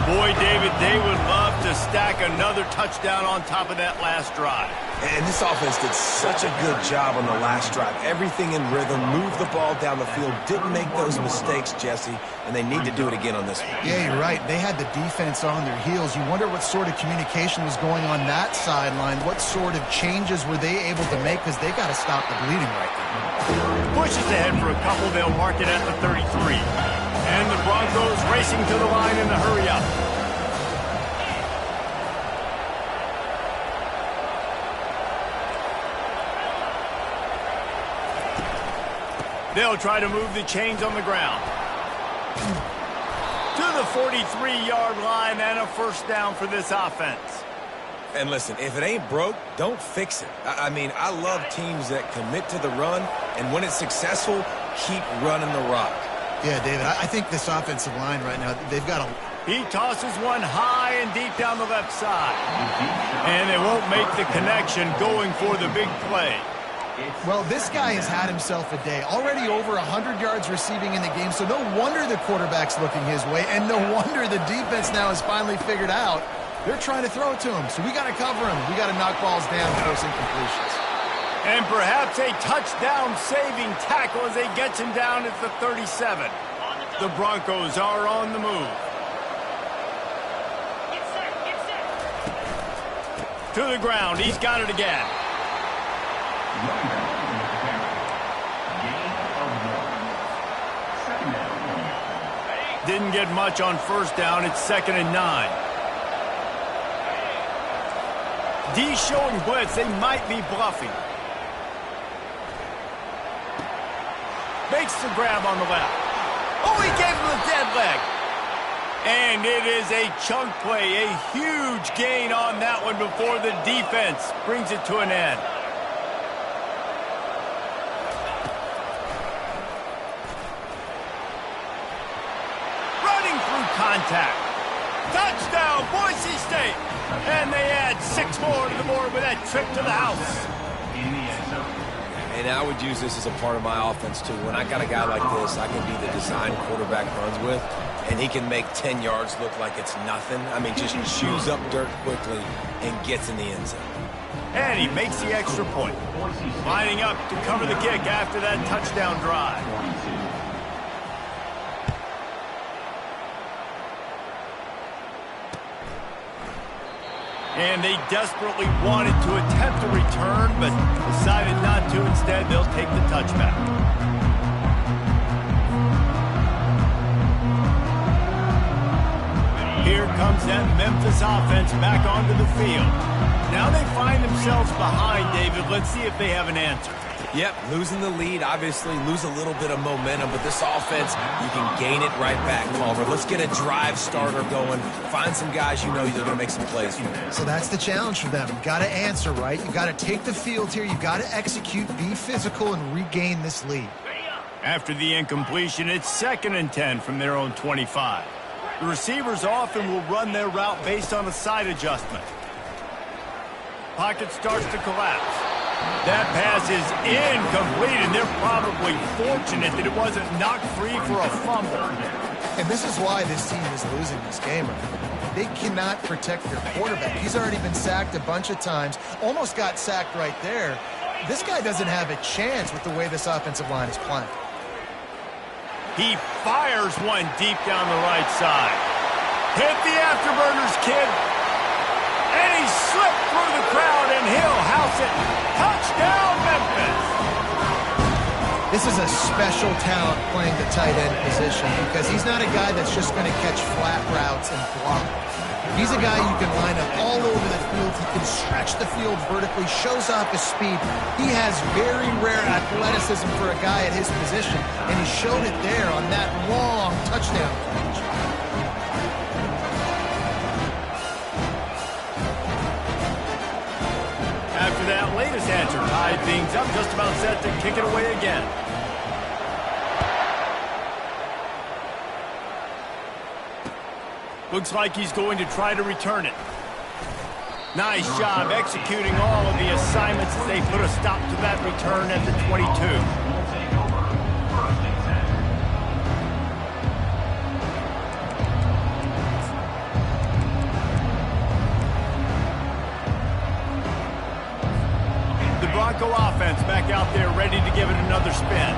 Boy, David, they would love to stack another touchdown on top of that last drive. And this offense did such a good job on the last drive. Everything in rhythm, moved the ball down the field, didn't make those mistakes, Jesse, and they need to do it again on this one. Yeah, you're right. They had the defense on their heels. You wonder what sort of communication was going on that sideline. What sort of changes were they able to make, because they got to stop the bleeding right now. Pushes ahead for a couple. They'll mark it at the 33. And the Broncos racing to the line in the hurry-up. They'll try to move the chains on the ground. To the 43-yard line and a 1st down for this offense. And listen, if it ain't broke, don't fix it. I mean, I love teams that commit to the run, and when it's successful, keep running the rock. Yeah, David, I think this offensive line right now, they've got a... He tosses one high and deep down the left side. And they won't make the connection going for the big play. Well, this guy has had himself a day. Already over 100 yards receiving in the game, so no wonder the quarterback's looking his way, and no wonder the defense now has finally figured out they're trying to throw it to him. So we got to cover him. We got to knock balls down, force incompletions. And perhaps a touchdown-saving tackle as they get him down at the 37. The Broncos are on the move. To the ground. He's got it again. Didn't get much on 1st down. It's 2nd and 9. D showing blitz. They might be bluffing. Makes the grab on the left. Oh, he gave him a dead leg. And it is a chunk play, a huge gain on that one before the defense brings it to an end. Running through contact. Touchdown, Boise State. And they add 6 more to the board with that trip to the house. And I would use this as a part of my offense, too. When I got a guy like this, I can be the design quarterback runs with, and he can make 10 yards look like it's nothing. I mean, just chews up dirt quickly and gets in the end zone. And he makes the extra point. Lining up to cover the kick after that touchdown drive. And they desperately wanted to attempt a return, but decided not to. Instead, they'll take the touchback. Here comes that Memphis offense back onto the field. Now they find themselves behind, David. Let's see if they have an answer. Yep, losing the lead, obviously lose a little bit of momentum, but this offense, you can gain it right back, Culver. Let's get a drive starter going. Find some guys you know you're going to make some plays for. So that's the challenge for them. You got to answer, right? You got to take the field here. You got to execute, be physical, and regain this lead. After the incompletion, it's 2nd and 10 from their own 25. The receivers often will run their route based on a side adjustment. Pocket starts to collapse. That pass is incomplete, and they're probably fortunate that it wasn't knocked free for a fumble. And this is why this team is losing this game. They cannot protect their quarterback. He's already been sacked a bunch of times, almost got sacked right there. This guy doesn't have a chance with the way this offensive line is playing. He fires one deep down the right side. Hit the afterburners, kid. And he slipped through the crowd, and he'll house it. Touchdown, Memphis. This is a special talent playing the tight end position because he's not a guy that's just going to catch flat routes and block. He's a guy you can line up all over the field. He can stretch the field vertically, shows off his speed. He has very rare athleticism for a guy at his position, and he showed it there on that long touchdown catch. After that latest answer tied things up, just about set to kick it away again. Looks like he's going to try to return it. Nice job executing all of the assignments as they put a stop to that return at the 22. Bronco offense back out there ready to give it another spin.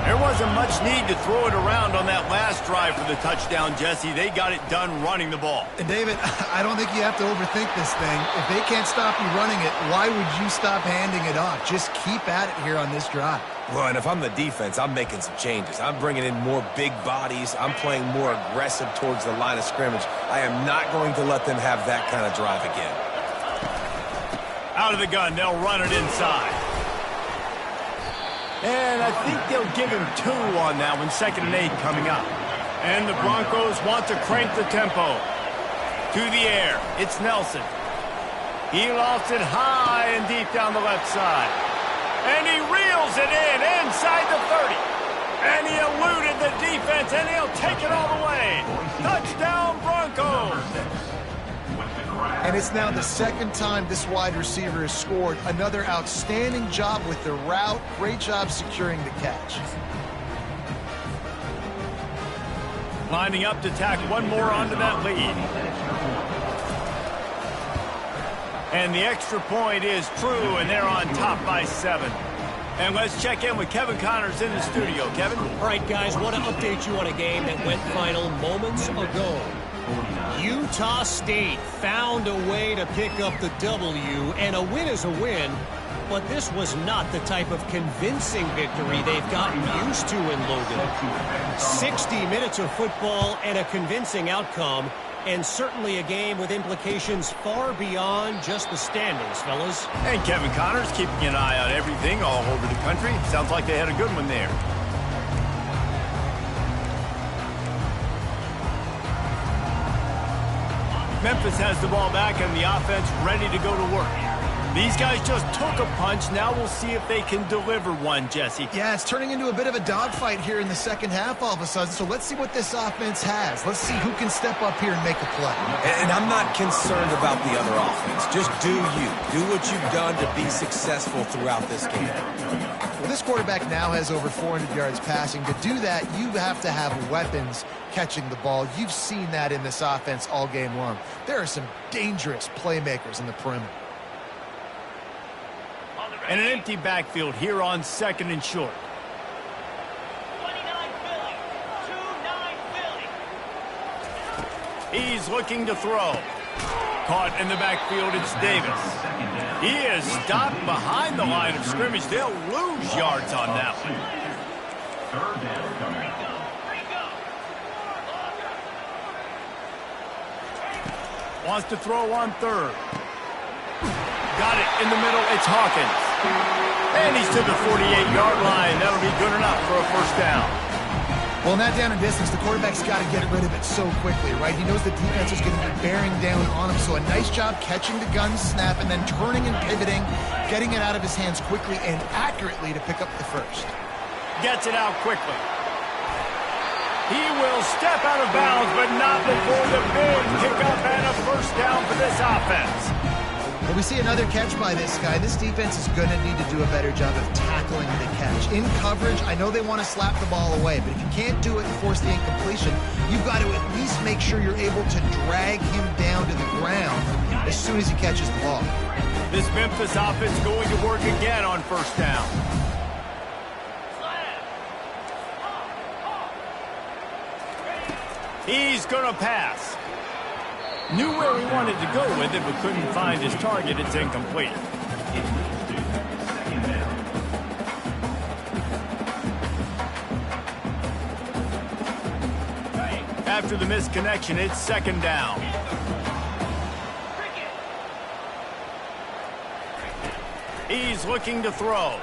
There wasn't much need to throw it around on that last drive for the touchdown, Jesse. They got it done running the ball. And David, I don't think you have to overthink this thing. If they can't stop you running it, why would you stop handing it off? Just keep at it here on this drive. Well, and if I'm the defense, I'm making some changes. I'm bringing in more big bodies. I'm playing more aggressive towards the line of scrimmage. I am not going to let them have that kind of drive again. Out of the gun, they'll run it inside. And I think they'll give him 2 on that one, 2nd and 8 coming up. And the Broncos want to crank the tempo. To the air, it's Nelson. He lost it high and deep down the left side. And he reels it in inside the 30. And he eluded the defense, and he'll take it all the way. Touchdown, Broncos! And it's now the 2nd time this wide receiver has scored. Another outstanding job with the route. Great job securing the catch. Lining up to tack one more onto that lead. And the extra point is true, and they're on top by 7. And let's check in with Kevin Connors in the studio. Kevin? All right, guys, want to update you on a game that went final moments ago. Utah State found a way to pick up the W, and a win is a win, but this was not the type of convincing victory they've gotten used to in Logan. 60 minutes of football and a convincing outcome, and certainly a game with implications far beyond just the standings, fellas. And Kevin Connors keeping an eye on everything all over the country. Sounds like they had a good one there. Memphis has the ball back and the offense ready to go to work. These guys just took a punch. Now we'll see if they can deliver one, Jesse. Yeah, it's turning into a bit of a dogfight here in the second half all of a sudden. So let's see what this offense has. Let's see who can step up here and make a play. And I'm not concerned about the other offense. Just do you. Do what you've done to be successful throughout this game. Well, this quarterback now has over 400 yards passing. To do that, you have to have weapons catching the ball. You've seen that in this offense all game long. There are some dangerous playmakers in the perimeter. And an empty backfield here on 2nd and short. 29 Philly. He's looking to throw. Caught in the backfield, it's Davis. He is stopped behind the line of scrimmage. They'll lose yards on that one. 3rd down coming up. Wants to throw on 3rd. Got it in the middle. It's Hawkins. And he's to the 48-yard line. That'll be good enough for a 1st down. Well, in that down and distance, the quarterback's got to get rid of it so quickly, right? He knows the defense is going to be bearing down on him. So a nice job catching the gun snap and then turning and pivoting, getting it out of his hands quickly and accurately to pick up the 1st. Gets it out quickly. He will step out of bounds, but not before the big pickup and a 1st down for this offense. And we see another catch by this guy. This defense is going to need to do a better job of tackling the catch. In coverage, I know they want to slap the ball away, but if you can't do it and force the incompletion, you've got to at least make sure you're able to drag him down to the ground as soon as he catches the ball. This Memphis offense going to work again on first down. He's going to pass. Knew where he wanted to go with it, but couldn't find his target. It's incomplete. After the misconnection, it's second down. He's looking to throw.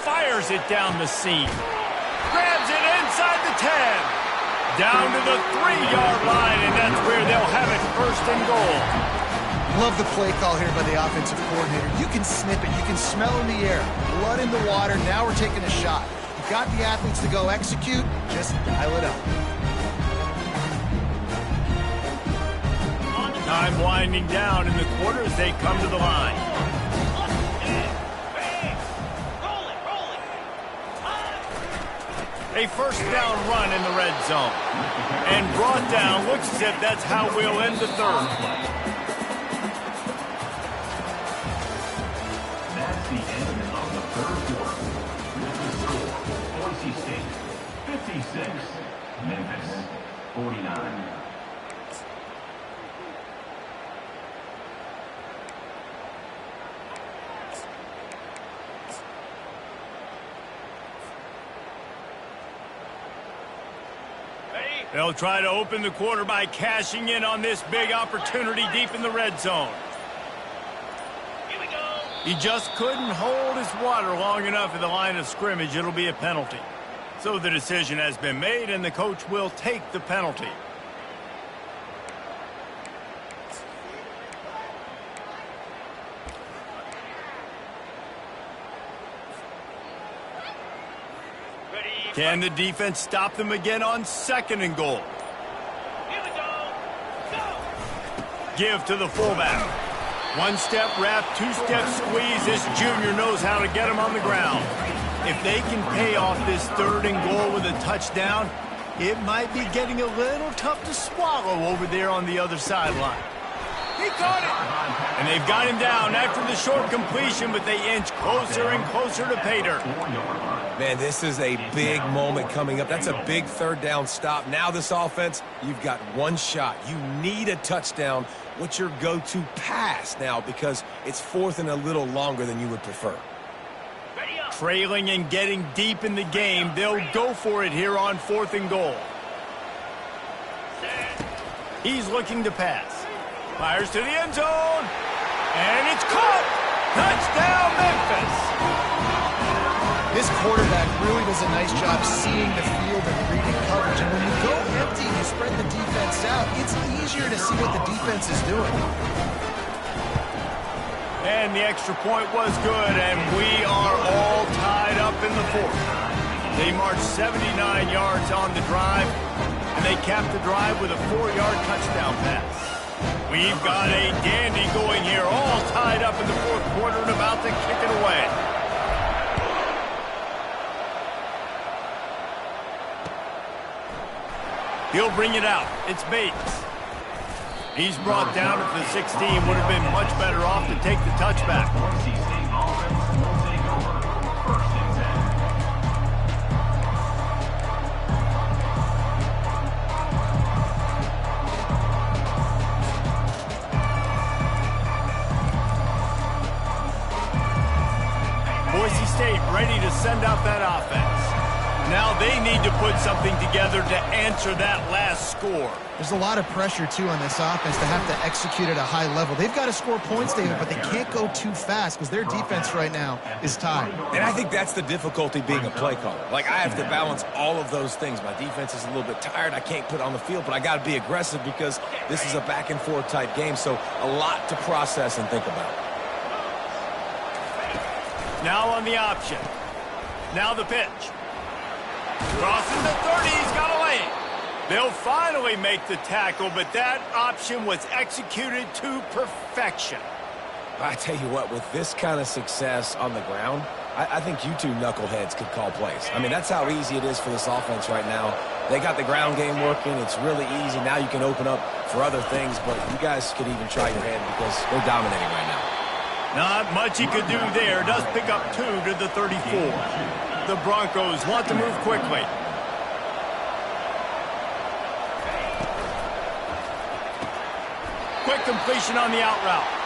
Fires it down the seam. Grabs it inside the 10. Down to the 3-yard line, and that's where they'll have it, first and goal. Love the play call here by the offensive coordinator. You can snip it. You can smell in the air. Blood in the water. Now we're taking a shot. You've got the athletes to go execute. Just dial it up. Time winding down in the quarter as they come to the line. A first down run in the red zone. And brought down. Looks as if that's how we'll end the third. That's the end of the third quarter. With the score, Boise State 56, Memphis 49. They'll try to open the quarter by cashing in on this big opportunity deep in the red zone. Here we go. He just couldn't hold his water long enough at the line of scrimmage. It'll be a penalty. So the decision has been made, and the coach will take the penalty. Can the defense stop them again on second and goal? Here we go. Go. Give to the fullback. One-step wrap, two-step squeeze. This junior knows how to get him on the ground. If they can pay off this third and goal with a touchdown, it might be getting a little tough to swallow over there on the other sideline. He caught it! And they've got him down after the short completion, but they inch closer and closer to pay dirt. Man, this is a big moment coming up. That's a big third down stop. Now this offense, you've got one shot. You need a touchdown. What's your go-to pass now? Because it's fourth and a little longer than you would prefer. Trailing and getting deep in the game, they'll go for it here on fourth and goal. He's looking to pass. Fires to the end zone. And it's caught. Touchdown, Memphis. This quarterback really does a nice job seeing the field and reading coverage. And when you go empty and you spread the defense out, it's easier to see what the defense is doing. And the extra point was good, and we are all tied up in the fourth. They marched 79 yards on the drive, and they capped the drive with a 4-yard touchdown pass. We've got a dandy going here, all tied up in the fourth quarter and about to kick it away. He'll bring it out. It's Bates. He's brought down at the 16. Would have been much better off to take the touchback. Boise State offense will take over. First and 10. Boise State ready to send out that offense. Now they need to put something together to answer that last score. There's a lot of pressure, too, on this offense to have to execute at a high level. They've got to score points, David, but they can't go too fast because their defense right now is tied. And I think that's the difficulty being a play caller. Like, I have to balance all of those things. My defense is a little bit tired. I can't put on the field, but I got to be aggressive because this is a back-and-forth type game, so a lot to process and think about. Now on the option. Now the pitch. Crossing the 30, he's got a lane. They'll finally make the tackle, but that option was executed to perfection. I tell you what, with this kind of success on the ground, I think you two knuckleheads could call plays. I mean, that's how easy it is for this offense right now. They got the ground game working. It's really easy. Now you can open up for other things, but you guys could even try your hand because they're dominating right now. Not much he could do there. Does pick up 2 to the 34. The Broncos want to move quickly. Quick completion on the out route.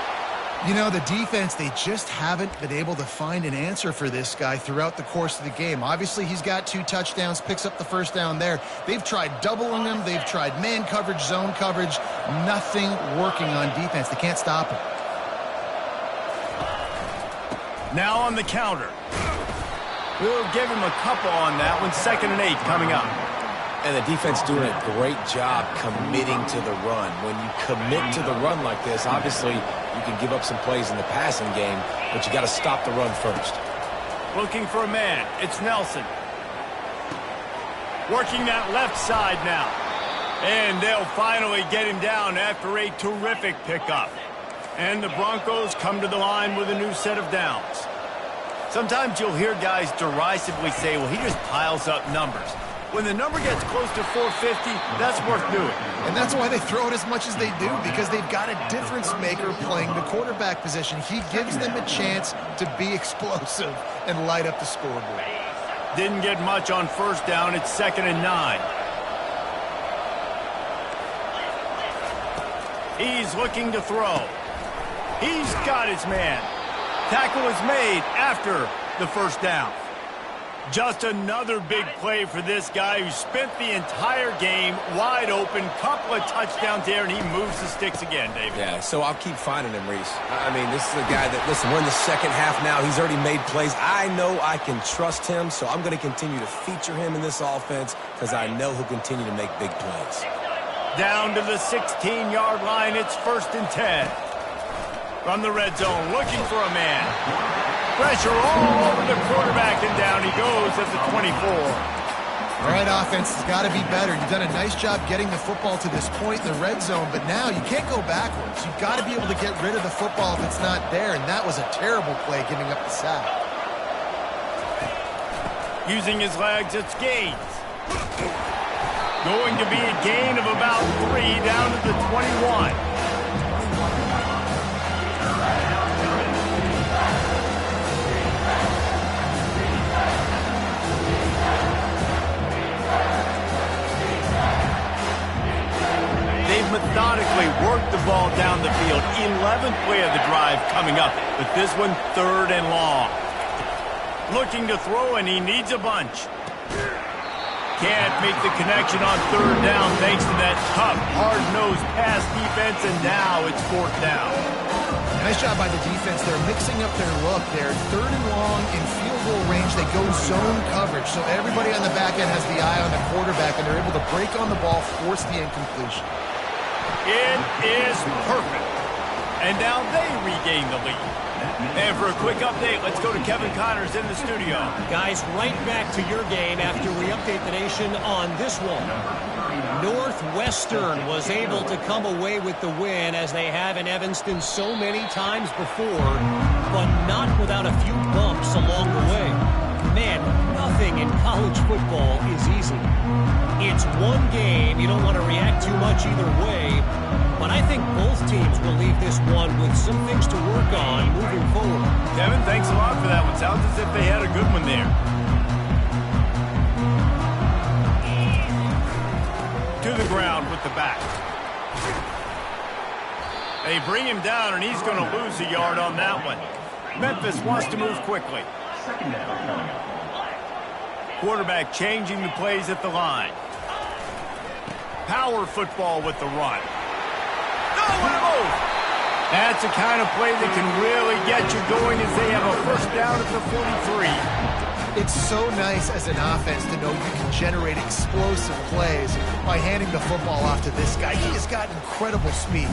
You know, the defense, they just haven't been able to find an answer for this guy throughout the course of the game. Obviously, he's got 2 touchdowns, picks up the first down there. They've tried doubling him. They've tried man coverage, zone coverage. Nothing working on defense. They can't stop him. Now on the counter. We'll give him a couple on that one. 2nd and 8 coming up. And the defense doing a great job committing to the run. When you commit to the run like this, obviously you can give up some plays in the passing game, but you got to stop the run first. Looking for a man. It's Nelson. Working that left side now. And they'll finally get him down after a terrific pickup. And the Broncos come to the line with a new set of downs. Sometimes you'll hear guys derisively say, well, he just piles up numbers. When the number gets close to 450, that's worth doing. And that's why they throw it as much as they do, because they've got a difference maker playing the quarterback position. He gives them a chance to be explosive and light up the scoreboard. Didn't get much on first down. It's 2nd and 9. He's looking to throw. He's got his man. Tackle is made after the first down. Just another big play for this guy who spent the entire game wide open, couple of touchdowns there, and he moves the sticks again, David. Yeah, so I'll keep finding him, Reese. I mean, this is a guy that, listen, we're in the second half now. He's already made plays. I know I can trust him, so I'm going to continue to feature him in this offense because I know he'll continue to make big plays. Down to the 16-yard line, it's 1st and 10. From the red zone, looking for a man. Pressure all over the quarterback, and down he goes at the 24. All right, offense has got to be better. You've done a nice job getting the football to this point in the red zone, but now you can't go backwards. You've got to be able to get rid of the football if it's not there, and that was a terrible play giving up the sack. Using his legs, it's Gaines. Going to be a gain of about 3 down to the 21. They've methodically worked the ball down the field. 11th play of the drive coming up, but this one 3rd and long. Looking to throw, and he needs a bunch. Can't make the connection on 3rd down thanks to that tough, hard-nosed pass defense, and now it's 4th down. Nice job by the defense. They're mixing up their look there. 3rd and long in field goal range. They go zone coverage, so everybody on the back end has the eye on the quarterback, and they're able to break on the ball, force the incompletion. It is perfect. And now they regain the lead. And for a quick update, let's go to Kevin Connors in the studio. Guys, right back to your game after we update the nation on this one. Northwestern was able to come away with the win as they have in Evanston so many times before, but not without a few bumps along the way. Man, nothing in college football is easy. It's one game. You don't want to react too much either way, but I think both teams will leave this one with some things to work on moving forward. Kevin, thanks a lot for that one. Sounds as if they had a good one there. To the ground with the back. They bring him down, and he's going to lose a yard on that one. Memphis wants to move quickly. Quarterback changing the plays at the line. Power football with the run. Oh, what a move! That's the kind of play that can really get you going as they have a first down at the 43. It's so nice as an offense to know you can generate explosive plays by handing the football off to this guy. He has got incredible speed.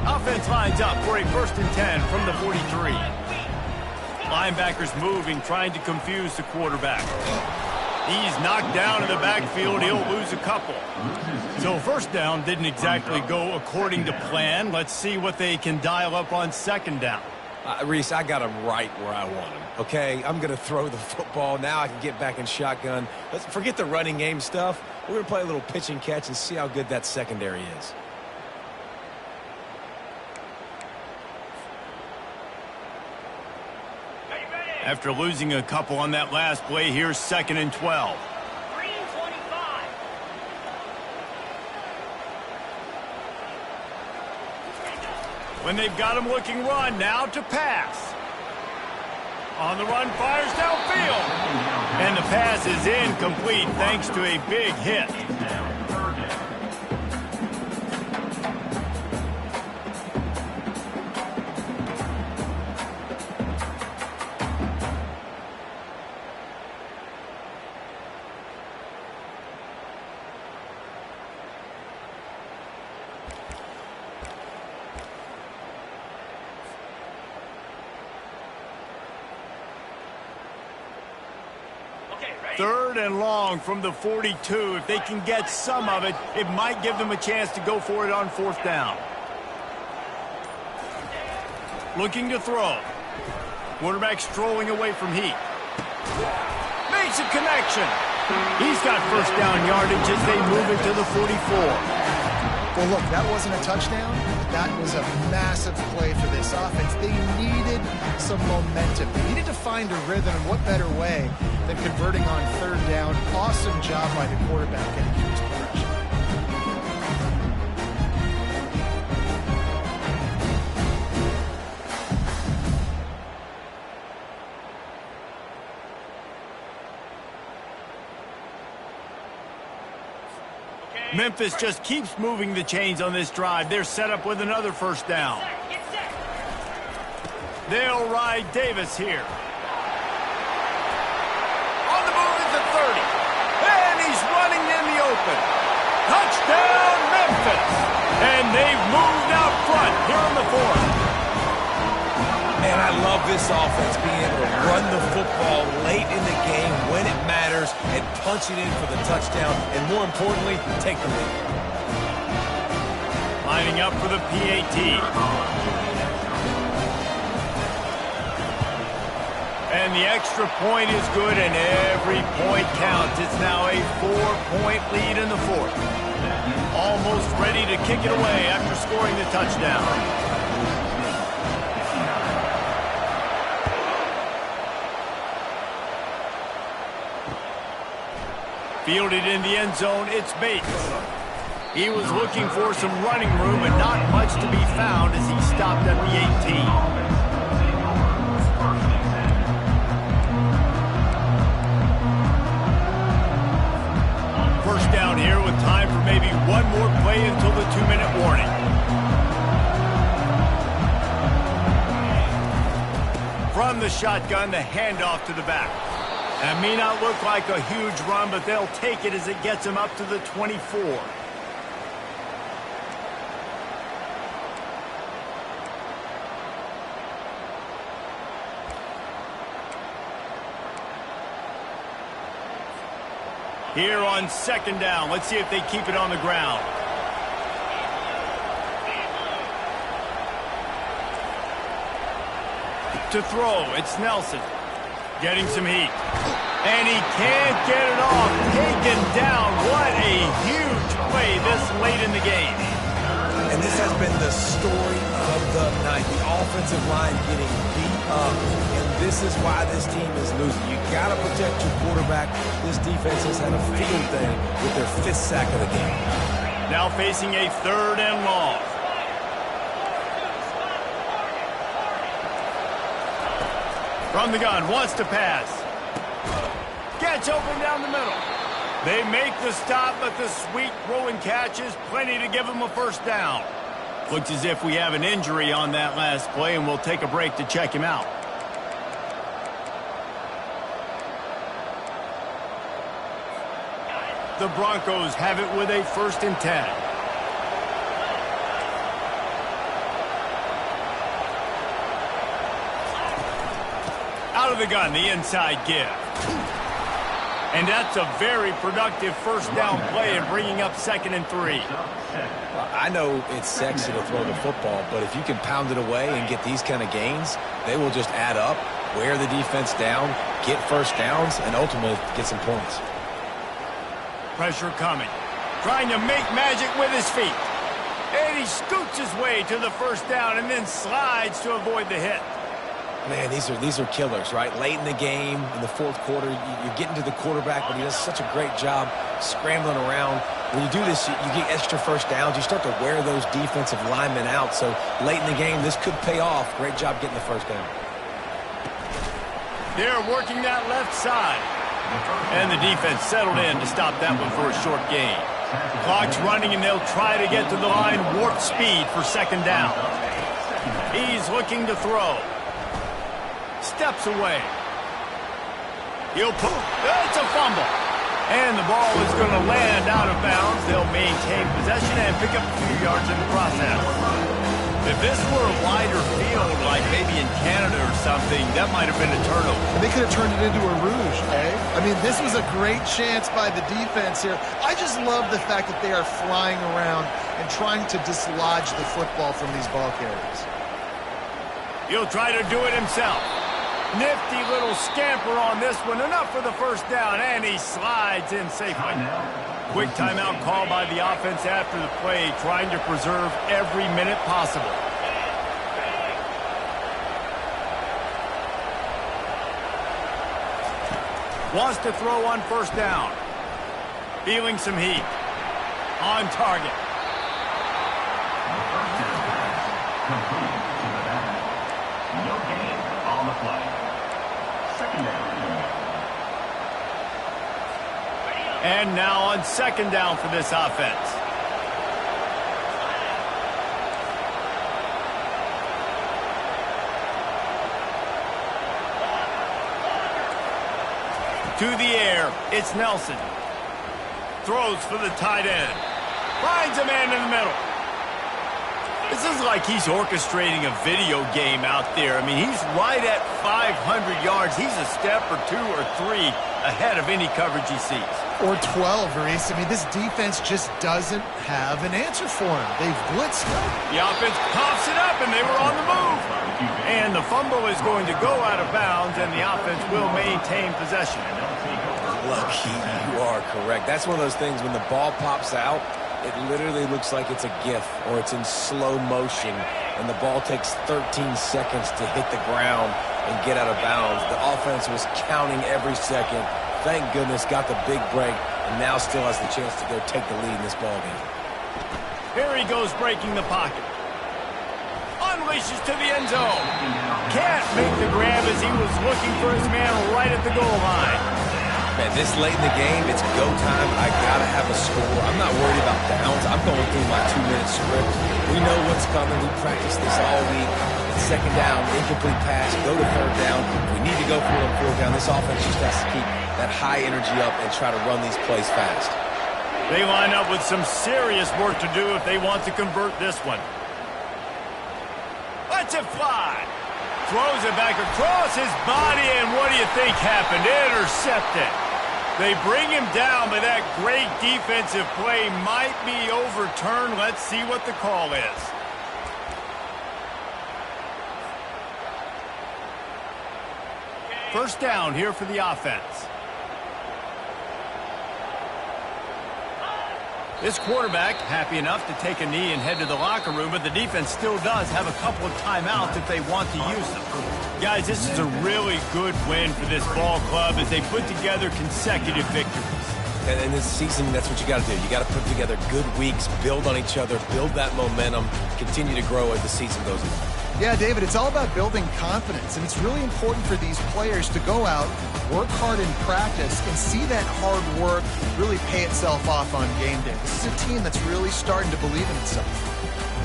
Offense lines up for a 1st and 10 from the 43. Linebackers moving, trying to confuse the quarterback. He's knocked down in the backfield. He'll lose a couple. So first down didn't exactly go according to plan. Let's see what they can dial up on second down. Reese, I got him right where I want him, okay? I'm going to throw the football. Now I can get back in shotgun. Let's forget the running game stuff. We're going to play a little pitch and catch and see how good that secondary is. After losing a couple on that last play, here's 2nd and 12. 3:25. When they've got him looking run, now to pass. On the run, fires downfield. And the pass is incomplete thanks to a big hit. Third and long from the 42. If they can get some of it, it might give them a chance to go for it on 4th down. Looking to throw. Quarterback strolling away from heat. Makes a connection. He's got first down yardage as they move it to the 44. Well, look, that wasn't a touchdown. That was a massive play for this offense. They needed some momentum. They needed to find a rhythm, and what better way than converting on 3rd down. Awesome job by the quarterback getting in his direction. Memphis just keeps moving the chains on this drive. They're set up with another first down. They'll ride Davis here. On the move at the 30. And he's running in the open. Touchdown, Memphis. And they've moved out front here in the 4th. Man, I love this offense being able to run the football late in the game when it matters and punch it in for the touchdown and, more importantly, take the lead. Lining up for the PAT. And the extra point is good, and every point counts. It's now a 4-point lead in the 4th. Almost ready to kick it away after scoring the touchdown. Fielded in the end zone, it's Bates. He was looking for some running room, but not much to be found as he stopped at the 18. First down here with time for maybe one more play until the 2-minute warning. From the shotgun, the handoff to the back. That may not look like a huge run, but they'll take it as it gets them up to the 24. Here on 2nd down, let's see if they keep it on the ground. To throw, it's Nelson. Getting some heat. And he can't get it off. Taken down. What a huge play this late in the game. And this has been the story of the night. The offensive line getting beat up. And this is why this team is losing. You got to protect your quarterback. This defense has had a field day with their 5th sack of the game. Now facing a 3rd and long. From the gun, wants to pass. Gets open down the middle. They make the stop, but the sweet throw and catch is plenty to give them a first down. Looks as if we have an injury on that last play, and we'll take a break to check him out. The Broncos have it with a 1st and 10. Out of the gun, the inside give. And that's a very productive first down play in bringing up 2nd and 3. Well, I know it's sexy to throw the football, but if you can pound it away and get these kind of gains, they will just add up, wear the defense down, get first downs, and ultimately get some points. Pressure coming. Trying to make magic with his feet. And he scoots his way to the first down and then slides to avoid the hit. Man, these are killers, right? Late in the game, in the 4th quarter, you're getting to the quarterback, but he does such a great job scrambling around. When you do this, you get extra first downs. You start to wear those defensive linemen out. So late in the game, this could pay off. Great job getting the first down. They're working that left side. And the defense settled in to stop that one for a short gain. Clock's running, and they'll try to get to the line warp speed for 2nd down. He's looking to throw. Steps away. He'll pull. It's a fumble. And the ball is going to land out of bounds. They'll maintain possession and pick up a few yards in the process. If this were a wider field, like maybe in Canada or something, that might have been a turnover. And they could have turned it into a rouge, eh? I mean, this was a great chance by the defense here. I just love the fact that they are flying around and trying to dislodge the football from these ball carriers. He'll try to do it himself. Nifty little scamper on this one. Enough for the first down, and he slides in safely. Quick timeout call by the offense after the play, trying to preserve every minute possible. Wants to throw on first down. Feeling some heat. On target. No gain on the play. 2nd down. And now on 2nd down for this offense. To the air, it's Nelson. Throws for the tight end. Finds a man in the middle. This is like he's orchestrating a video game out there. I mean, he's right at 500 yards. He's a step or 2 or 3 ahead of any coverage he sees. Or 12, Reese. I mean, this defense just doesn't have an answer for him. They've blitzed him. The offense coughs it up, and they were on the move. And the fumble is going to go out of bounds, and the offense will maintain possession. Look, you are correct. That's one of those things when the ball pops out, it literally looks like it's a GIF or it's in slow motion, and the ball takes 13 seconds to hit the ground and get out of bounds. The offense was counting every second. Thank goodness got the big break, and now still has the chance to go take the lead in this ballgame. Here he goes breaking the pocket. Unleashes to the end zone. Can't make the grab as he was looking for his man right at the goal line. Man, this late in the game, it's go time. I got to have a score. I'm not worried about downs. I'm going through my 2-minute script. We know what's coming. We practiced this all week. It's 2nd down, incomplete pass, go to 3rd down. We need to go for it on 4th down. This offense just has to keep that high energy up and try to run these plays fast. They line up with some serious work to do if they want to convert this one. Lets it fly. Throws it back across his body, and what do you think happened? Intercepted. They bring him down, but that great defensive play might be overturned. Let's see what the call is. First down here for the offense. This quarterback happy enough to take a knee and head to the locker room, but the defense still does have a couple of timeouts if they want to use them. Guys, this is a really good win for this ball club as they put together consecutive victories. And in this season, that's what you got to do. You got to put together good weeks, build on each other, build that momentum, continue to grow as the season goes on. Yeah, David, it's all about building confidence, and it's really important for these players to go out, work hard in practice, and see that hard work really pay itself off on game day. This is a team that's really starting to believe in itself.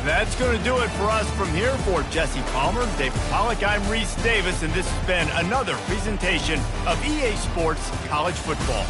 That's going to do it for us from here. For Jesse Palmer, David Pollack, I'm Reese Davis, and this has been another presentation of EA Sports College Football.